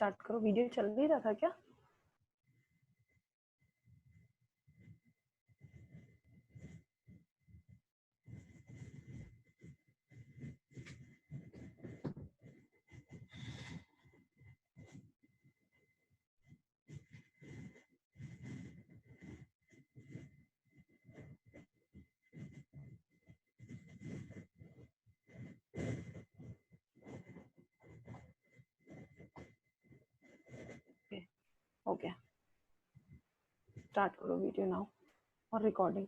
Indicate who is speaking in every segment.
Speaker 1: Start करो। Video चल नहीं रहा था क्या? हो गया, स्टार्ट करो वीडियो नाउ और रिकॉर्डिंग।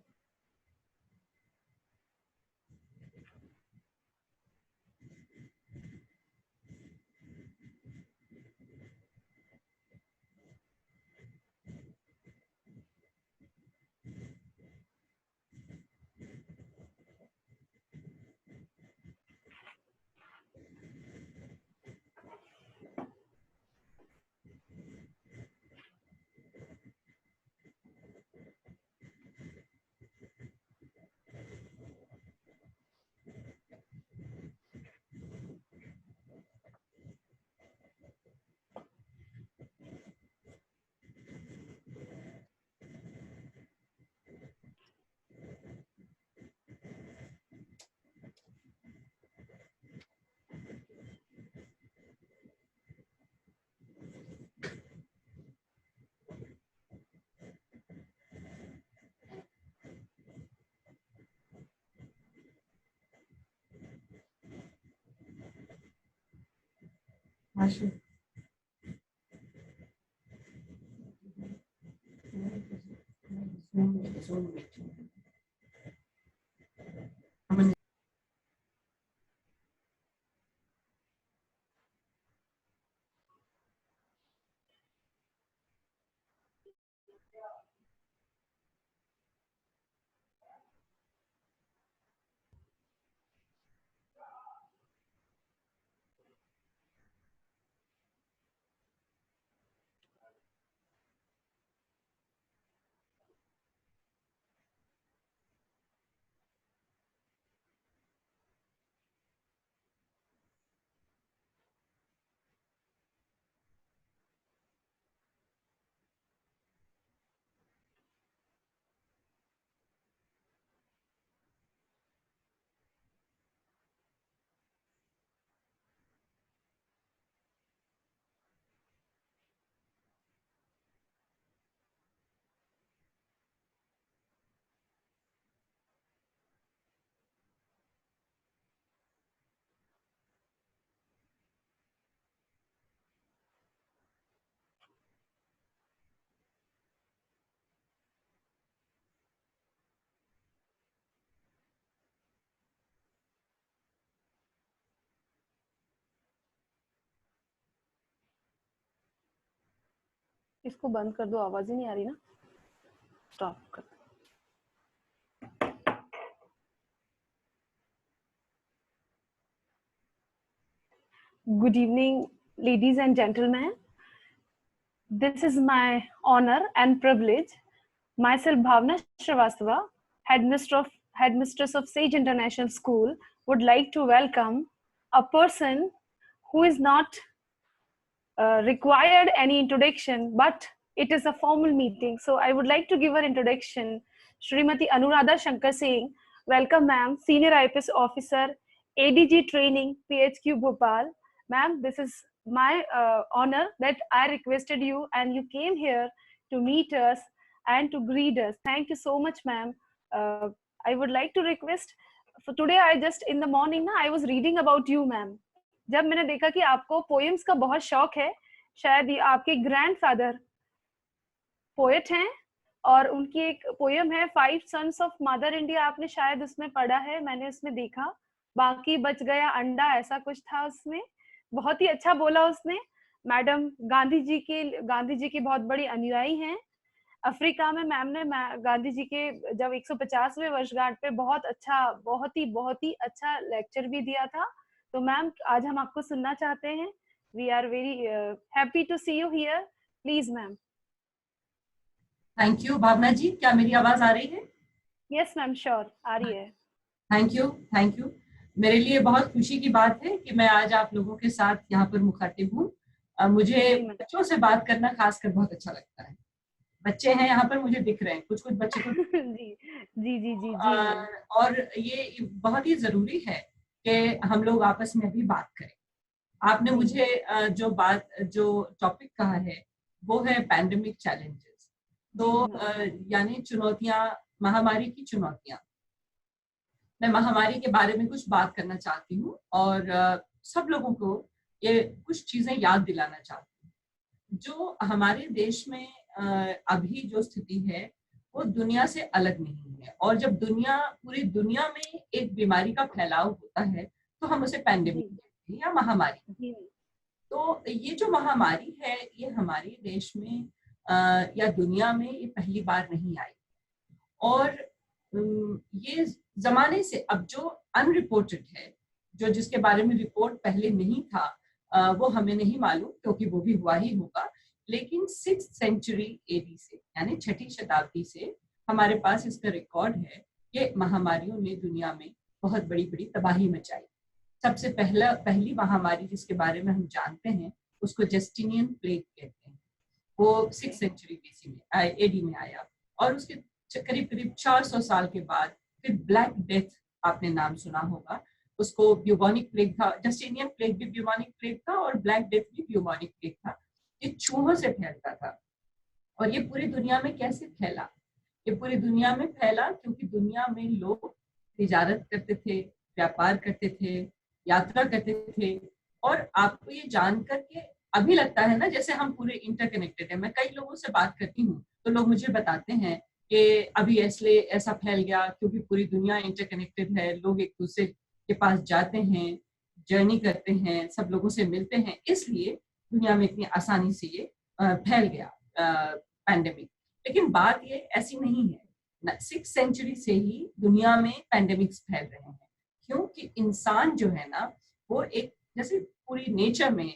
Speaker 1: इसको बंद कर दो, आवाज ही नहीं आ रही ना। स्टॉप कर। Good evening, ladies and gentlemen. This is my honor and privilege. Myself, Bhavna Shrivastava, headmistress of Sage International School, would like to welcome a person who is not required any introduction, but it is a formal meeting. So I would like to give her introduction. Shrimati Anuradha Shankar Singh. Welcome, ma'am. Senior IPS Officer, ADG Training, PHQ Bhopal. Ma'am, this is my honor that I requested you and you came here to meet us and to greet us. Thank you so much, ma'am. I would like to request, for today I just in the morning I was reading about you, ma'am. जब मैंने देखा कि आपको poems का बहुत शौक है, शायद ये आपके ग्रैंडफादर पोएट हैं और उनकी एक पोएम है 5 सन्स ऑफ मदर इंडिया, आपने शायद उसमें पढ़ा है, मैंने उसमें देखा, बाकी बच गया अंडा, ऐसा कुछ था उसमें। बहुत ही अच्छा बोला उसने। मैडम गांधी जी की बहुत बड़ी अनुयायी हैं। अफ्रीका में मैम ने गांधी जी के जब 150वें वर्षगांठ पे बहुत ही अच्छा लेक्चर भी दिया था। तो मैम आज हम आपको सुनना चाहते हैं। We are very happy to see you here. Please ma'am.
Speaker 2: Thank you Bhavna ji, क्या मेरी आवाज आ रही है?
Speaker 1: यस मैम, श्योर आ रही है।
Speaker 2: Thank you. मेरे लिए बहुत खुशी की बात है कि मैं आज आप लोगों के साथ यहाँ पर मुखातिब हूँ। मुझे बच्चों से बात करना खासकर बहुत अच्छा लगता है। बच्चे हैं यहाँ पर, मुझे दिख रहे हैं कुछ कुछ बच्चे तो
Speaker 1: जी जी जी जी जी मैम।
Speaker 2: और ये बहुत ही जरूरी है कि हम लोग आपस में भी बात करें। आपने मुझे जो टॉपिक कहा है वो है पैंडेमिक चैलेंजेस। तो यानी चुनौतियां, महामारी की चुनौतियां। मैं महामारी के बारे में कुछ बात करना चाहती हूँ और सब लोगों को ये कुछ चीजें याद दिलाना चाहती हूँ। जो हमारे देश में अभी जो स्थिति है वो दुनिया से अलग नहीं है, और जब पूरी दुनिया में एक बीमारी का फैलाव होता है तो हम उसे पैंडेमिक कहते हैं या महामारी। तो ये जो महामारी है ये हमारे देश में या दुनिया में ये पहली बार नहीं आई, और ये जमाने से अब जो अनरिपोर्टेड है, जो जिसके बारे में रिपोर्ट पहले नहीं था, वो हमें नहीं मालूम क्योंकि वो भी हुआ ही होगा। लेकिन 6th सेंचुरी एडी से यानी 6ठी शताब्दी से हमारे पास इसका रिकॉर्ड है। ये महामारियों ने दुनिया में बहुत बड़ी बड़ी तबाही मचाई। सबसे पहली महामारी जिसके बारे में हम जानते हैं उसको जस्टिनियन प्लेग कहते हैं। वो 6th सेंचुरी बीसी में एडी में आया, और उसके करीब करीब 400 साल के बाद फिर ब्लैक डेथ, आपने नाम सुना होगा उसको। ब्यूबोनिक प्लेग था, जस्टिनियन प्लेग भी ब्यूबोनिक प्लेग था और ब्लैक डेथ भी ब्यूबोनिक प्लेग था। ये चूहों से फैलता था। और ये पूरी दुनिया में कैसे फैला? ये पूरी दुनिया में फैला क्योंकि दुनिया में लोग तिजारत करते थे, व्यापार करते थे, यात्रा करते थे। और आपको ये जानकर के अभी लगता है ना जैसे हम पूरे इंटरकनेक्टेड है। मैं कई लोगों से बात करती हूँ तो लोग मुझे बताते हैं कि अभी इसलिए ऐसा फैल गया क्योंकि पूरी दुनिया इंटरकनेक्टेड है, लोग एक दूसरे के पास जाते हैं, जर्नी करते हैं, सब लोगों से मिलते हैं, इसलिए दुनिया में इतनी आसानी से ये फैल गया पैंडेमिक। लेकिन बात ये ऐसी नहीं है। 6th सेंचुरी से ही दुनिया में पैंडेमिक्स फैल रहे हैं, क्योंकि इंसान जो है ना वो एक जैसे पूरी नेचर में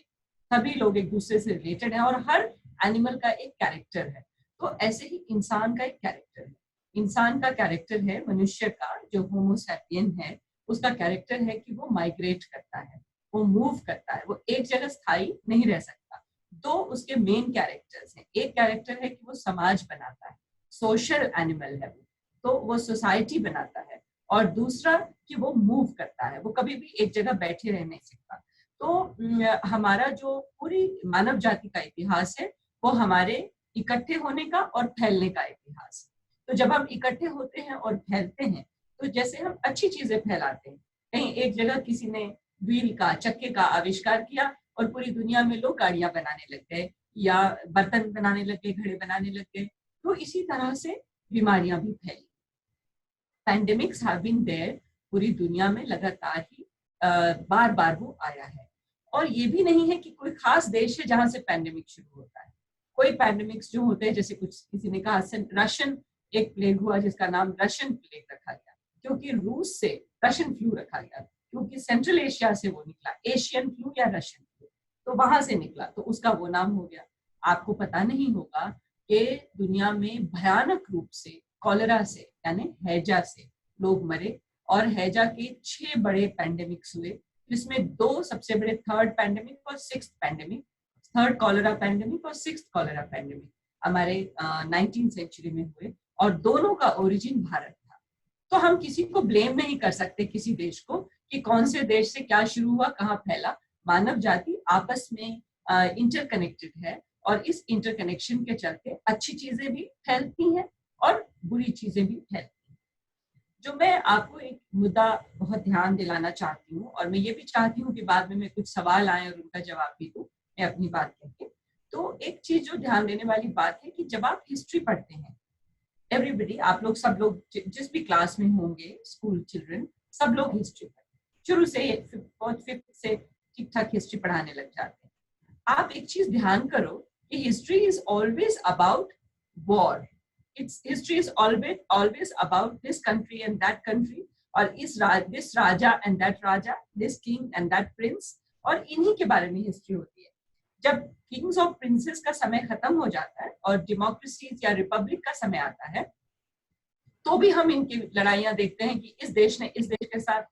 Speaker 2: सभी लोग एक दूसरे से रिलेटेड हैं और हर एनिमल का एक कैरेक्टर है। तो ऐसे ही इंसान का एक कैरेक्टर है। इंसान का कैरेक्टर है, मनुष्य का जो होमो सैपियन है उसका कैरेक्टर है कि वो माइग्रेट करता है, वो मूव करता है, वो एक जगह स्थायी नहीं रह सकता। दो उसके मेन कैरेक्टर्स हैं। एक कैरेक्टर है कि वो समाज बनाता है, सोशल एनिमल है वो, तो वो सोसाइटी बनाता है। और दूसरा कि वो मूव करता है, वो कभी भी एक जगह बैठे रह नहीं सकता। तो हमारा जो पूरी मानव जाति का इतिहास है वो हमारे इकट्ठे होने का और फैलने का इतिहास। तो जब हम इकट्ठे होते हैं और फैलते हैं तो जैसे हम अच्छी चीजें फैलाते हैं, कहीं एक जगह किसी ने व्हील का, चक्के का आविष्कार किया और पूरी दुनिया में लोग गाड़ियां बनाने लग गए या बर्तन बनाने लग गए, घड़े बनाने लग गए। तो इसी तरह से बीमारियां भी फैली। पैंडेमिक्स हैव बीन देयर पूरी दुनिया में लगातार ही बार बार वो आया है। और ये भी नहीं है कि कोई खास देश है जहां से पैंडेमिक शुरू होता है। कोई पैंडेमिक्स जो होते हैं, जैसे कुछ किसी ने कहा रशियन एक प्लेग हुआ जिसका नाम रशियन प्लेग रखा गया क्योंकि रूस से रशियन फ्लू रखा गया क्योंकि सेंट्रल एशिया से वो निकला, एशियन फ्लू या रशियन फ्लू, तो वहां से निकला तो उसका वो नाम हो गया। आपको पता नहीं होगा कि दुनिया में भयानक रूप से कॉलेरा से यानी हैजा से लोग मरे, और हैजा के 6 बड़े पैंडेमिक्स हुए जिसमें 2 सबसे बड़े, 3rd पैंडेमिक और 6th pandemic, 3rd cholera pandemic और 6th कॉलेरा पैंडेमिक हमारे 19th सेंचुरी में हुए, और दोनों का ओरिजिन भारत था। तो हम किसी को ब्लेम नहीं कर सकते, किसी देश को, कि कौन से देश से क्या शुरू हुआ, कहाँ फैला। मानव जाति आपस में इंटरकनेक्टेड है और इस इंटरकनेक्शन के चलते अच्छी चीजें भी फैलती हैं और बुरी चीजें भी फैलती हैं। जो मैं आपको एक मुद्दा बहुत ध्यान दिलाना चाहती हूँ, और मैं ये भी चाहती हूँ कि बाद में मैं कुछ सवाल आए और उनका जवाब भी दूं मैं अपनी बात कहकर। तो एक चीज जो ध्यान देने वाली बात है कि जब आप हिस्ट्री पढ़ते हैं, एवरीबडी, आप लोग सब लोग जिस भी क्लास में होंगे, स्कूल चिल्ड्रन सब लोग हिस्ट्री पढ़ते शुरू से 4th-5th से ठीक ठाक हिस्ट्री पढ़ाने लग जाते हैं। आप एक चीज ध्यान करो कि history is always about war. History is always about this country and that country, और this raja and that raja, this king and that prince, और इन्हीं के बारे में हिस्ट्री होती है। जब किंग्स और प्रिंसेस का समय खत्म हो जाता है और डेमोक्रेसीज या रिपब्लिक का समय आता है, तो भी हम इनकी लड़ाइयां देखते हैं कि इस देश ने इस देश के साथ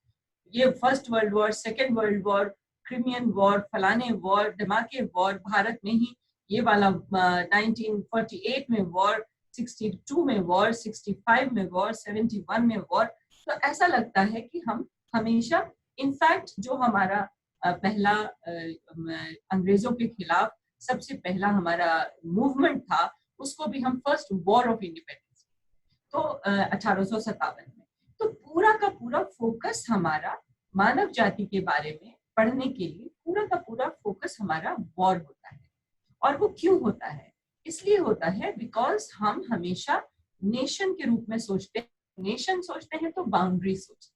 Speaker 2: ये 1st world war, 2nd world war, Crimean war, फलाने वॉर, धमाके वॉर, भारत में ही ये वाला 1948 में वॉर, 62 में वॉर, 65 में वॉर, 71 में वॉर। तो ऐसा लगता है कि हम हमेशा, इनफैक्ट जो हमारा पहला अंग्रेजों के खिलाफ सबसे पहला हमारा मूवमेंट था, उसको भी हम फर्स्ट वॉर ऑफ इंडिपेंडेंस, तो 1857 में। तो पूरा का पूरा फोकस हमारा मानव जाति के बारे में पढ़ने के लिए, पूरा का पूरा फोकस हमारा वॉर होता है। और वो क्यों होता है? इसलिए होता है बिकॉज हम हमेशा नेशन के रूप में सोचते हैं। नेशन सोचते हैं तो बाउंड्री सोचते हैं।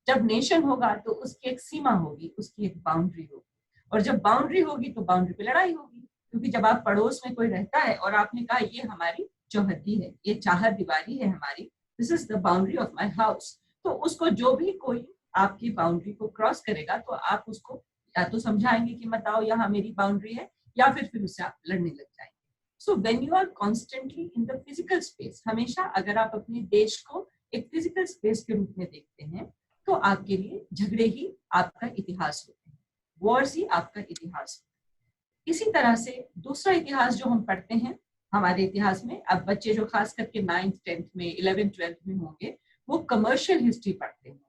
Speaker 2: जब नेशन होगा तो उसकी एक सीमा होगी, उसकी एक बाउंड्री होगी, और जब बाउंड्री होगी तो बाउंड्री पे लड़ाई होगी। क्योंकि जब आप पड़ोस में कोई रहता है और आपने कहा ये हमारी चौहद्दी है, ये चाहत दीवारी है हमारी, this is the boundary of my house, तो उसको जो भी कोई आपकी बाउंड्री को क्रॉस करेगा तो आप उसको या तो समझाएंगे कि मत आओ यहाँ मेरी बाउंड्री है, या फिर उससे आप लड़ने लग जाएंगे। So when you are constantly in the physical space, हमेशा अगर आप अपने देश को एक फिजिकल स्पेस के रूप में देखते हैं तो आपके लिए झगड़े ही आपका इतिहास होते हैं, वॉर्स ही आपका इतिहास होता है। इसी तरह से दूसरा इतिहास जो हम पढ़ते हैं हमारे इतिहास में, अब बच्चे जो खास करके 9th 10th में 11th 12th में होंगे, वो कमर्शियल हिस्ट्री पढ़ते हैं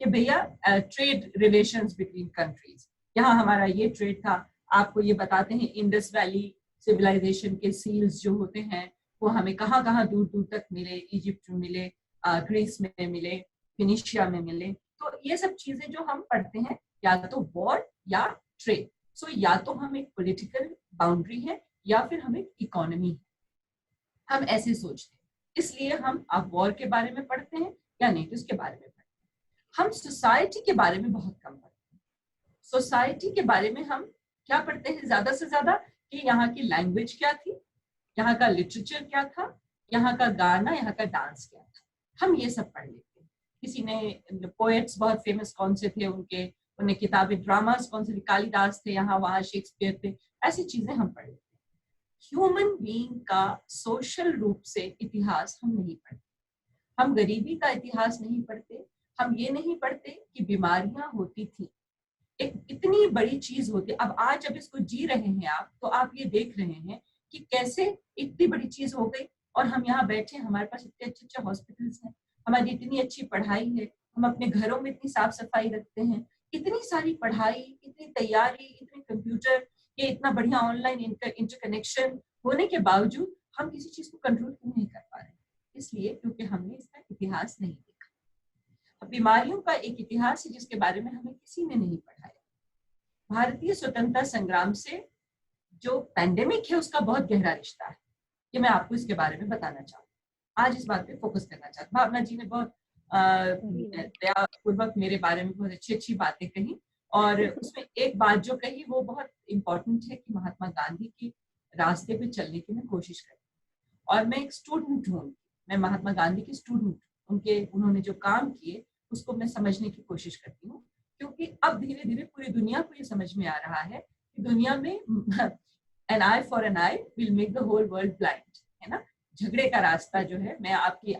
Speaker 2: कि भैया ट्रेड रिलेशंस बिटवीन कंट्रीज, यहाँ हमारा ये ट्रेड था। आपको ये बताते हैं इंडस वैली सिविलाइजेशन के सील्स जो होते हैं वो हमें कहाँ कहाँ दूर दूर तक मिले, इजिप्ट में मिले, ग्रीस में मिले, फिनिशिया में मिले। तो ये सब चीजें जो हम पढ़ते हैं, या तो वॉर या ट्रेड। सो या तो हम एक पॉलिटिकल बाउंड्री है या फिर हम एक इकोनॉमी है, हम ऐसे सोचते हैं। इसलिए हम अब वॉर के बारे में पढ़ते हैं या नेटिव्स के बारे में पढ़ते हैं। हम सोसाइटी के बारे में बहुत कम पढ़ते हैं। सोसाइटी के बारे में हम क्या पढ़ते हैं ज्यादा से ज्यादा, कि यहाँ की लैंग्वेज क्या थी, यहाँ का लिटरेचर क्या था, यहाँ का गाना, यहाँ का डांस क्या था, हम ये सब पढ़ लेते हैं। किसी ने पोएट्स बहुत फेमस कौन से थे, उन्हें किताबें, ड्रामास कौन से थे, कालिदास थे, यहाँ वहाँ शेक्सपियर थे, ऐसी चीजें हम पढ़ लेते हैं। ह्यूमन बीइंग का सोशल रूप से इतिहास हम नहीं पढ़ते। हम गरीबी का इतिहास नहीं पढ़ते। हम ये नहीं पढ़ते कि बीमारियां होती थी, एक इतनी बड़ी चीज होती है। अब आज जब इसको जी रहे हैं आप, तो आप ये देख रहे हैं कि कैसे इतनी बड़ी चीज हो गई और हम यहाँ बैठे, हमारे पास इतने अच्छे अच्छे हॉस्पिटल्स हैं, हमारी इतनी अच्छी पढ़ाई है, हम अपने घरों में इतनी साफ सफाई रखते हैं, इतनी सारी पढ़ाई, इतनी तैयारी, इतने कंप्यूटर, ये इतना बढ़िया ऑनलाइन इंटरकनेक्शन होने के बावजूद हम किसी चीज को कंट्रोल क्यों नहीं कर पा रहे? इसलिए क्योंकि हमने इसका इतिहास नहीं देखा। अब बीमारियों का एक इतिहास है जिसके बारे में हमें किसी ने नहीं पढ़ाया। भारतीय स्वतंत्रता संग्राम से जो पैंडेमिक है उसका बहुत गहरा रिश्ता है, ये मैं आपको इसके बारे में बताना चाहूँ। आज इस बात पे फोकस करना चाहती हूँ। भावना जी ने बहुत दयापूर्वक मेरे बारे में बहुत अच्छी अच्छी बातें कही, और उसमें एक बात जो कही वो बहुत इम्पोर्टेंट है कि महात्मा गांधी की रास्ते पे चलने की मैं कोशिश करी। और मैं एक स्टूडेंट हूँ, मैं महात्मा गांधी की स्टूडेंट, उन्होंने जो काम किए उसको मैं समझने की कोशिश करती हूँ। क्योंकि अब धीरे धीरे पूरी दुनिया को ये समझ में आ रहा है कि दुनिया में an eye for an eye will make the whole world blind, है ना। झगड़े का रास्ता जो है, मैं आपकी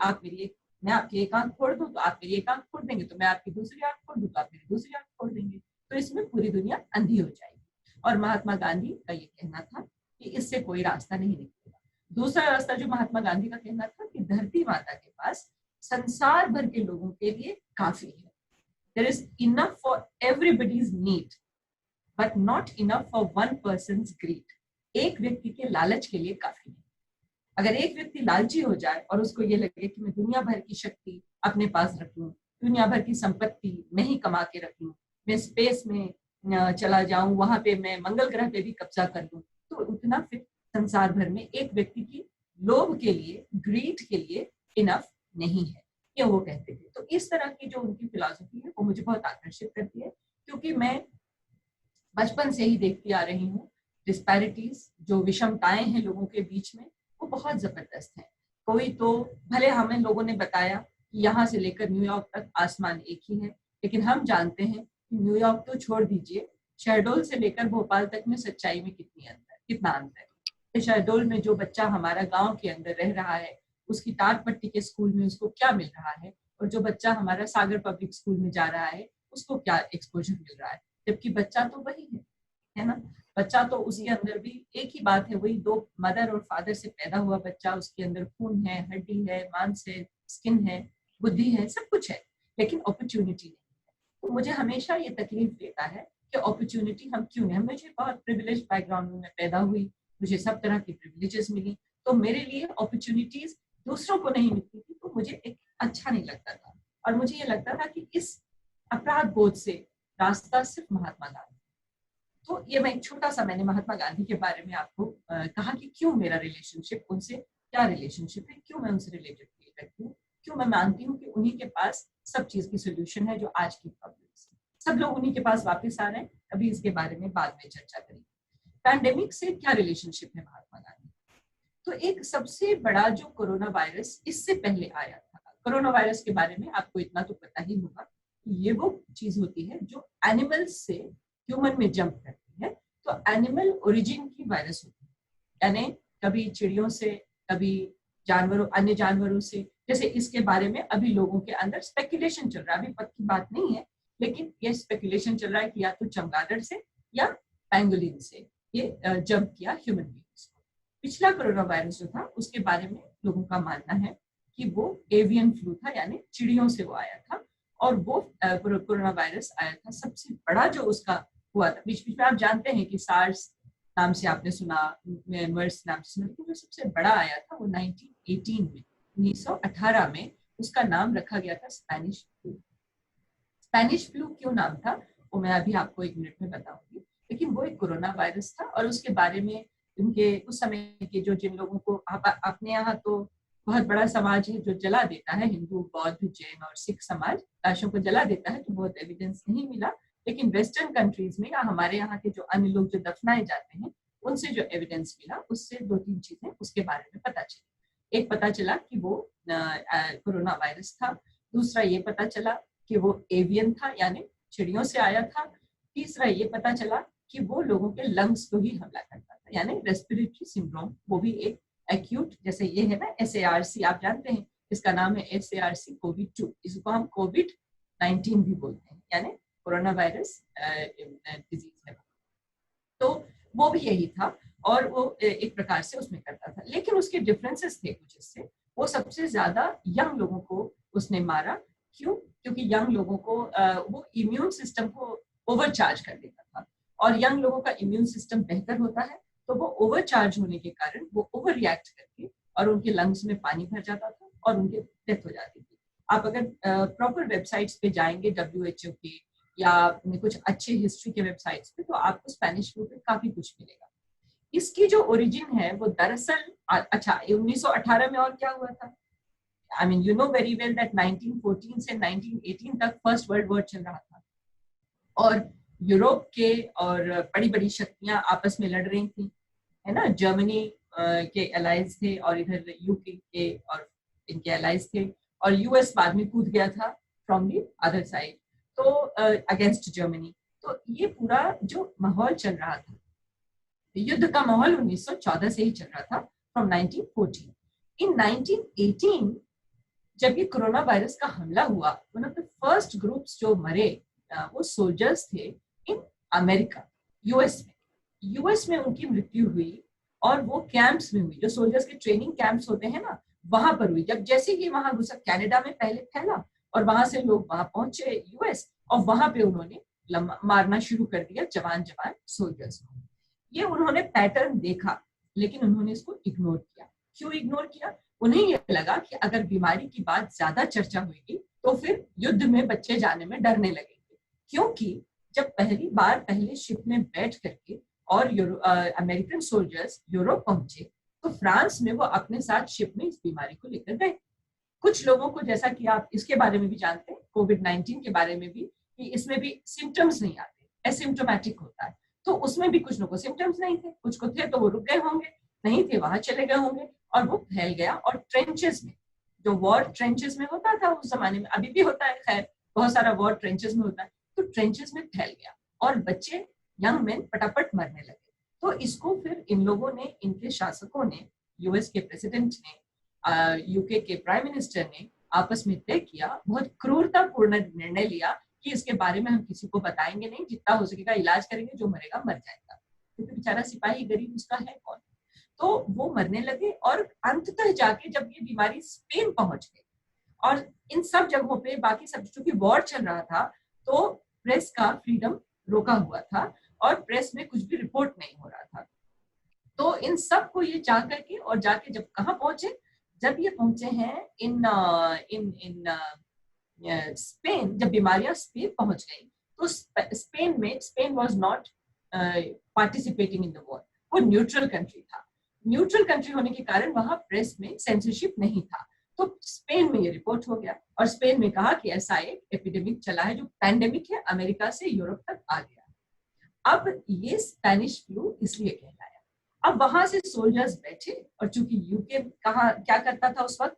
Speaker 2: एक आंख फोड़ दूं तो आप मेरी एक आंख फोड़ देंगे, तो मैं आपकी दूसरी आंख फोड़ दूं तो आप मेरी दूसरी आंख फोड़ देंगे, तो इसमें पूरी दुनिया अंधी हो जाएगी। और महात्मा गांधी का ये कहना था कि इससे कोई रास्ता नहीं निकलेगा। दूसरा रास्ता जो महात्मा गांधी का कहना था कि धरती माता के पास संसार भर के लोगों के लिए काफी है। There is enough for everybody's need, but not enough for one person's greed. एक व्यक्ति के लालच के लिए काफी है। अगर एक व्यक्ति लालची हो जाए और उसको ये लगे कि मैं दुनिया भर की शक्ति अपने पास रख लूं, दुनिया भर की संपत्ति मैं ही कमा के रख लूं, मैं स्पेस में चला जाऊं, वहां पे मैं मंगल ग्रह पे भी कब्जा कर लूं, तो उतना फिर संसार भर में एक व्यक्ति की लोभ के लिए, ग्रीड के लिए इनफ नहीं है, ये वो कहते थे। तो इस तरह की जो उनकी फिलॉसफी है वो मुझे बहुत आकर्षित करती है, क्योंकि मैं बचपन से ही देखती आ रही हूँ डिस्पैरिटीज, जो विषमताएं हैं लोगों के बीच में, वो बहुत जबरदस्त है। कोई तो भले हमें लोगों ने बताया कि यहाँ से लेकर न्यूयॉर्क तक आसमान एक ही है, लेकिन हम जानते हैं कि न्यूयॉर्क तो छोड़ दीजिए, शहडोल से लेकर भोपाल तक में सच्चाई में कितना अंतर है। शहडोल में जो बच्चा हमारा गाँव के अंदर रह रहा है, उसकी तारपट्टी के स्कूल में उसको क्या मिल रहा है, और जो बच्चा हमारा सागर पब्लिक स्कूल में जा रहा है उसको क्या एक्सपोजर मिल रहा है। जबकि बच्चा तो वही है ना। बच्चा तो उसके अंदर भी एक ही बात है, वही दो मदर और फादर से पैदा हुआ बच्चा, उसके अंदर खून है, हड्डी है, मांस है, स्किन है, बुद्धि है, सब कुछ है, लेकिन अपॉर्चुनिटी नहीं। तो मुझे हमेशा ये तकलीफ देता है कि अपॉर्चुनिटी हम क्यों नहीं, मुझे बहुत प्रिविलेज बैकग्राउंड में मैं पैदा हुई, मुझे सब तरह की प्रिविलेजेस मिली, तो मेरे लिए अपॉर्चुनिटीज दूसरों को नहीं मिलती थी, तो मुझे एक अच्छा नहीं लगता था। और मुझे ये लगता था कि इस अपराध बोध से रास्ता सिर्फ महात्मा गांधी। तो ये मैं एक छोटा सा, मैंने महात्मा गांधी के बारे में आपको कहा कि क्यों मेरा रिलेशनशिप उनसे, क्या रिलेशनशिप है, क्यों मैं उनसे रिलेटेड फील करती हूँ, क्यों मैं मानती हूँ कि उन्हीं के पास सब चीज की सोल्यूशन है जो आज की प्रॉब्लम। सब लोग उन्हीं के पास वापस आ रहे हैं, अभी इसके बारे में बाद में चर्चा करेंगे। पैंडेमिक से क्या रिलेशनशिप है महात्मा गांधी। तो एक सबसे बड़ा जो कोरोना वायरस इससे पहले आया था, कोरोना वायरस के बारे में आपको इतना तो पता ही होगा, ये वो चीज होती है जो एनिमल्स से ह्यूमन में जंप करती है। तो एनिमल ओरिजिन की वायरस होती है, यानी कभी चिड़ियों से, कभी जानवरों, अन्य जानवरों से। जैसे इसके बारे में अभी लोगों के अंदर स्पेकुलेशन चल रहा है, अभी पक्की बात नहीं है, लेकिन ये स्पेकुलेशन चल रहा है कि या तो चमगादड़ से या पैंगोलिन से ये जंप किया ह्यूमन बींग्स को। पिछला कोरोना वायरस जो था उसके बारे में लोगों का मानना है कि वो एवियन फ्लू था, यानी चिड़ियों से वो आया था। और वो कोरोना वायरस आया था, सबसे बड़ा जो उसका हुआ था, बीच बीच में आप जानते हैं कि सार्स नाम से आपने सुना, मर्स नाम से सुना, लेकिन जो सबसे बड़ा आया था वो 1918 में, 1918 में उसका नाम रखा गया था स्पेनिश फ्लू। स्पेनिश फ्लू क्यों नाम था वो मैं अभी आपको एक मिनट में बताऊंगी, लेकिन वो एक कोरोना वायरस था। और उसके बारे में उनके उस समय के जो, जिन लोगों को अपने यहाँ तो बहुत बड़ा समाज है जो जला देता है, हिंदू, बौद्ध, जैन और सिख समाज लाशों को जला देता है, तो बहुत एविडेंस नहीं मिला। लेकिन वेस्टर्न कंट्रीज में या हमारे यहाँ के जो अन्य लोग जो दफनाए जाते हैं, उनसे जो एविडेंस मिला, उससे दो तीन चीजें उसके बारे में पता चली। एक पता चला कि वो कोरोना वायरस था। दूसरा ये पता चला कि वो एवियन था, यानी चिड़ियों से आया था। तीसरा ये पता चला कि वो लोगों के लंग्स को ही हमला करता था, यानी रेस्पिरेटरी सिंड्रोम, वो भी एक एक्यूट, जैसे ये है ना SARC, आप जानते हैं इसका नाम है SARC कोविड-2, इसको हम कोविड-19 भी बोलते हैं, यानी कोरोना वायरस डिजीज है। तो वो भी यही था और वो एक प्रकार से उसमें करता था, लेकिन उसके डिफरेंसेस थे कुछ इससे। वो सबसे ज्यादा यंग लोगों को उसने मारा। क्यों? क्योंकि यंग लोगों को वो इम्यून सिस्टम को ओवरचार्ज कर देता था, और यंग लोगों का इम्यून सिस्टम बेहतर होता है, तो वो ओवरचार्ज होने के कारण वो ओवर रिएक्ट करके और उनके लंग्स में पानी भर जाता था और उनकी डेथ हो जाती थी। आप अगर प्रॉपर वेबसाइट्स पे जाएंगे WHO के या कुछ अच्छे हिस्ट्री के वेबसाइट्स पे, तो आपको स्पेनिश फ्लू पे काफी कुछ मिलेगा। इसकी जो ओरिजिन है वो दरअसल, अच्छा 1918 में और क्या हुआ था, I mean, you know very well that 1914 से 1918 तक फर्स्ट वर्ल्ड वॉर चल रहा था, और यूरोप के और बड़ी बड़ी शक्तियां आपस में लड़ रही थी, है ना। जर्मनी के अलाइज थे और इधर UK के और इनके अलाइज थे, और US बाद में कूद गया था फ्रॉम द अदर साइड, तो अगेंस्ट जर्मनी। तो ये पूरा जो माहौल चल रहा था, युद्ध का माहौल 1914 से ही चल रहा था, फ्रॉम 1914। इन 1918 जब ये कोरोना वायरस का हमला हुआ, one of the first groups जो मरे वो सोल्जर्स थे इन अमेरिका, यूएस में उनकी मृत्यु हुई। और वो कैंप्स में हुई, जो सोल्जर्स के ट्रेनिंग कैंप्स होते हैं ना, वहां पर हुई। जब जैसे ये वहां घुसा, कनाडा में पहले फैला और वहां से लोग वहां पहुंचे US, और वहां पे उन्होंने मारना शुरू कर दिया जवान सोल्जर्स को। ये उन्होंने पैटर्न देखा, लेकिन उन्होंने इसको इग्नोर किया। क्यों इग्नोर किया? उन्हें ये लगा कि अगर बीमारी की बात ज्यादा चर्चा होगी तो फिर युद्ध में बच्चे जाने में डरने लगेंगे। क्योंकि जब पहली बार पहले शिप में बैठ करके और अमेरिकन सोल्जर्स यूरोप पहुंचे, तो फ्रांस में वो अपने साथ शिप में इस बीमारी को लेकर गए। कुछ लोगों को, जैसा कि आप इसके बारे में भी जानते हैं, कोविड-19 के बारे में भी, कि इसमें भी सिम्टम्स नहीं आते, एसिम्प्टोमेटिक होता है। तो उसमें भी कुछ लोगों को सिम्टम्स नहीं थे, कुछ को थे तो वो रुक गए होंगे, नहीं थे वहां चले गए होंगे, और वो फैल गया। और ट्रेंचेस में, जो वॉर ट्रेंचेस में होता था उस जमाने में, अभी भी होता है, खैर बहुत सारा वॉर ट्रेंचेस में होता है, तो ट्रेंचेस में फैल गया और बच्चे, यंग मैन पटापट मरने लगे। तो इसको फिर इन लोगों ने, इनके शासकों ने, US के प्रेसिडेंट ने, UK के प्राइम मिनिस्टर ने आपस में तय किया, बहुत क्रूरतापूर्ण निर्णय लिया कि इसके बारे में हम किसी को बताएंगे नहीं, जितना हो सकेगा इलाज करेंगे, जो मरेगा मर जाएगा, क्योंकि बेचारा सिपाही गरीब उसका है कौन। तो वो मरने लगे और अंततः जाके जब ये बीमारी स्पेन पहुंच गई और इन सब जगहों पे बाकी सब, चूंकि वॉर चल रहा था तो प्रेस का फ्रीडम रोका हुआ था और प्रेस में कुछ भी रिपोर्ट नहीं हो रहा था। तो इन सब को ये जा करके और जाके जब कहाँ पहुंचे, जब ये पहुंचे हैं इन इन इन स्पेन, जब बीमारियां स्पेन पहुंच गई तो Spain was not participating in the war, वो न्यूट्रल कंट्री था। न्यूट्रल कंट्री होने के कारण वहां प्रेस में सेंसरशिप नहीं था। तो स्पेन में ये रिपोर्ट हो गया और स्पेन में कहा कि ऐसा एक एपिडेमिक चला है जो पैंडेमिक है, अमेरिका से यूरोप तक आ गया। अब ये स्पेनिश फ्लू इसलिए कहलाया। अब वहां से सोल्जर्स बैठे और चूंकि यूके कहा क्या करता था उस वक्त,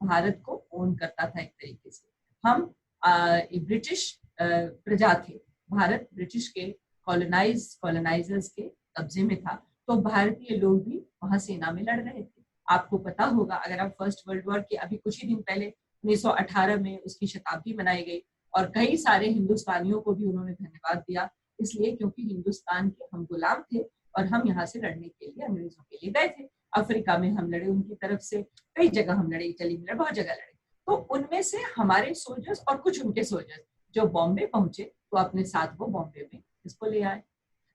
Speaker 2: भारत को ओन करता था एक तरीके से। हम ब्रिटिश प्रजा थे, भारत ब्रिटिश के कॉलोनाइजर्स के कब्जे में था, तो भारतीय लोग भी वहां सेना में लड़ रहे थे। आपको पता होगा, अगर आप फर्स्ट वर्ल्ड वॉर के अभी कुछ ही दिन पहले 1918 में उसकी शताब्दी मनाई गई और कई सारे हिंदुस्तानियों को भी उन्होंने धन्यवाद दिया, इसलिए क्योंकि हिंदुस्तान के हम गुलाम थे और हम यहाँ से लड़ने के लिए अंग्रेजों के लिए गए थे। अफ्रीका में हम लड़े उनकी तरफ से, कई जगह हम लड़े, इटली में लड़े, बहुत जगह लड़े। तो उनमें से हमारे सोल्जर्स और कुछ उनके सोल्जर्स जो बॉम्बे पहुंचे तो अपने साथ वो बॉम्बे में इसको ले आए।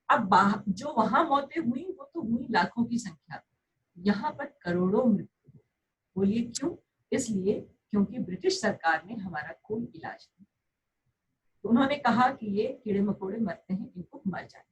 Speaker 2: अब जो वहां मौतें हुई वो तो हुई लाखों की संख्या, यहाँ पर करोड़ों मृत्यु हुई। बोलिए क्यों? इसलिए क्योंकि ब्रिटिश सरकार ने हमारा कोई इलाज नहीं। तो उन्होंने कहा कि ये कीड़े मकोड़े मरते हैं, इनको मर जाए।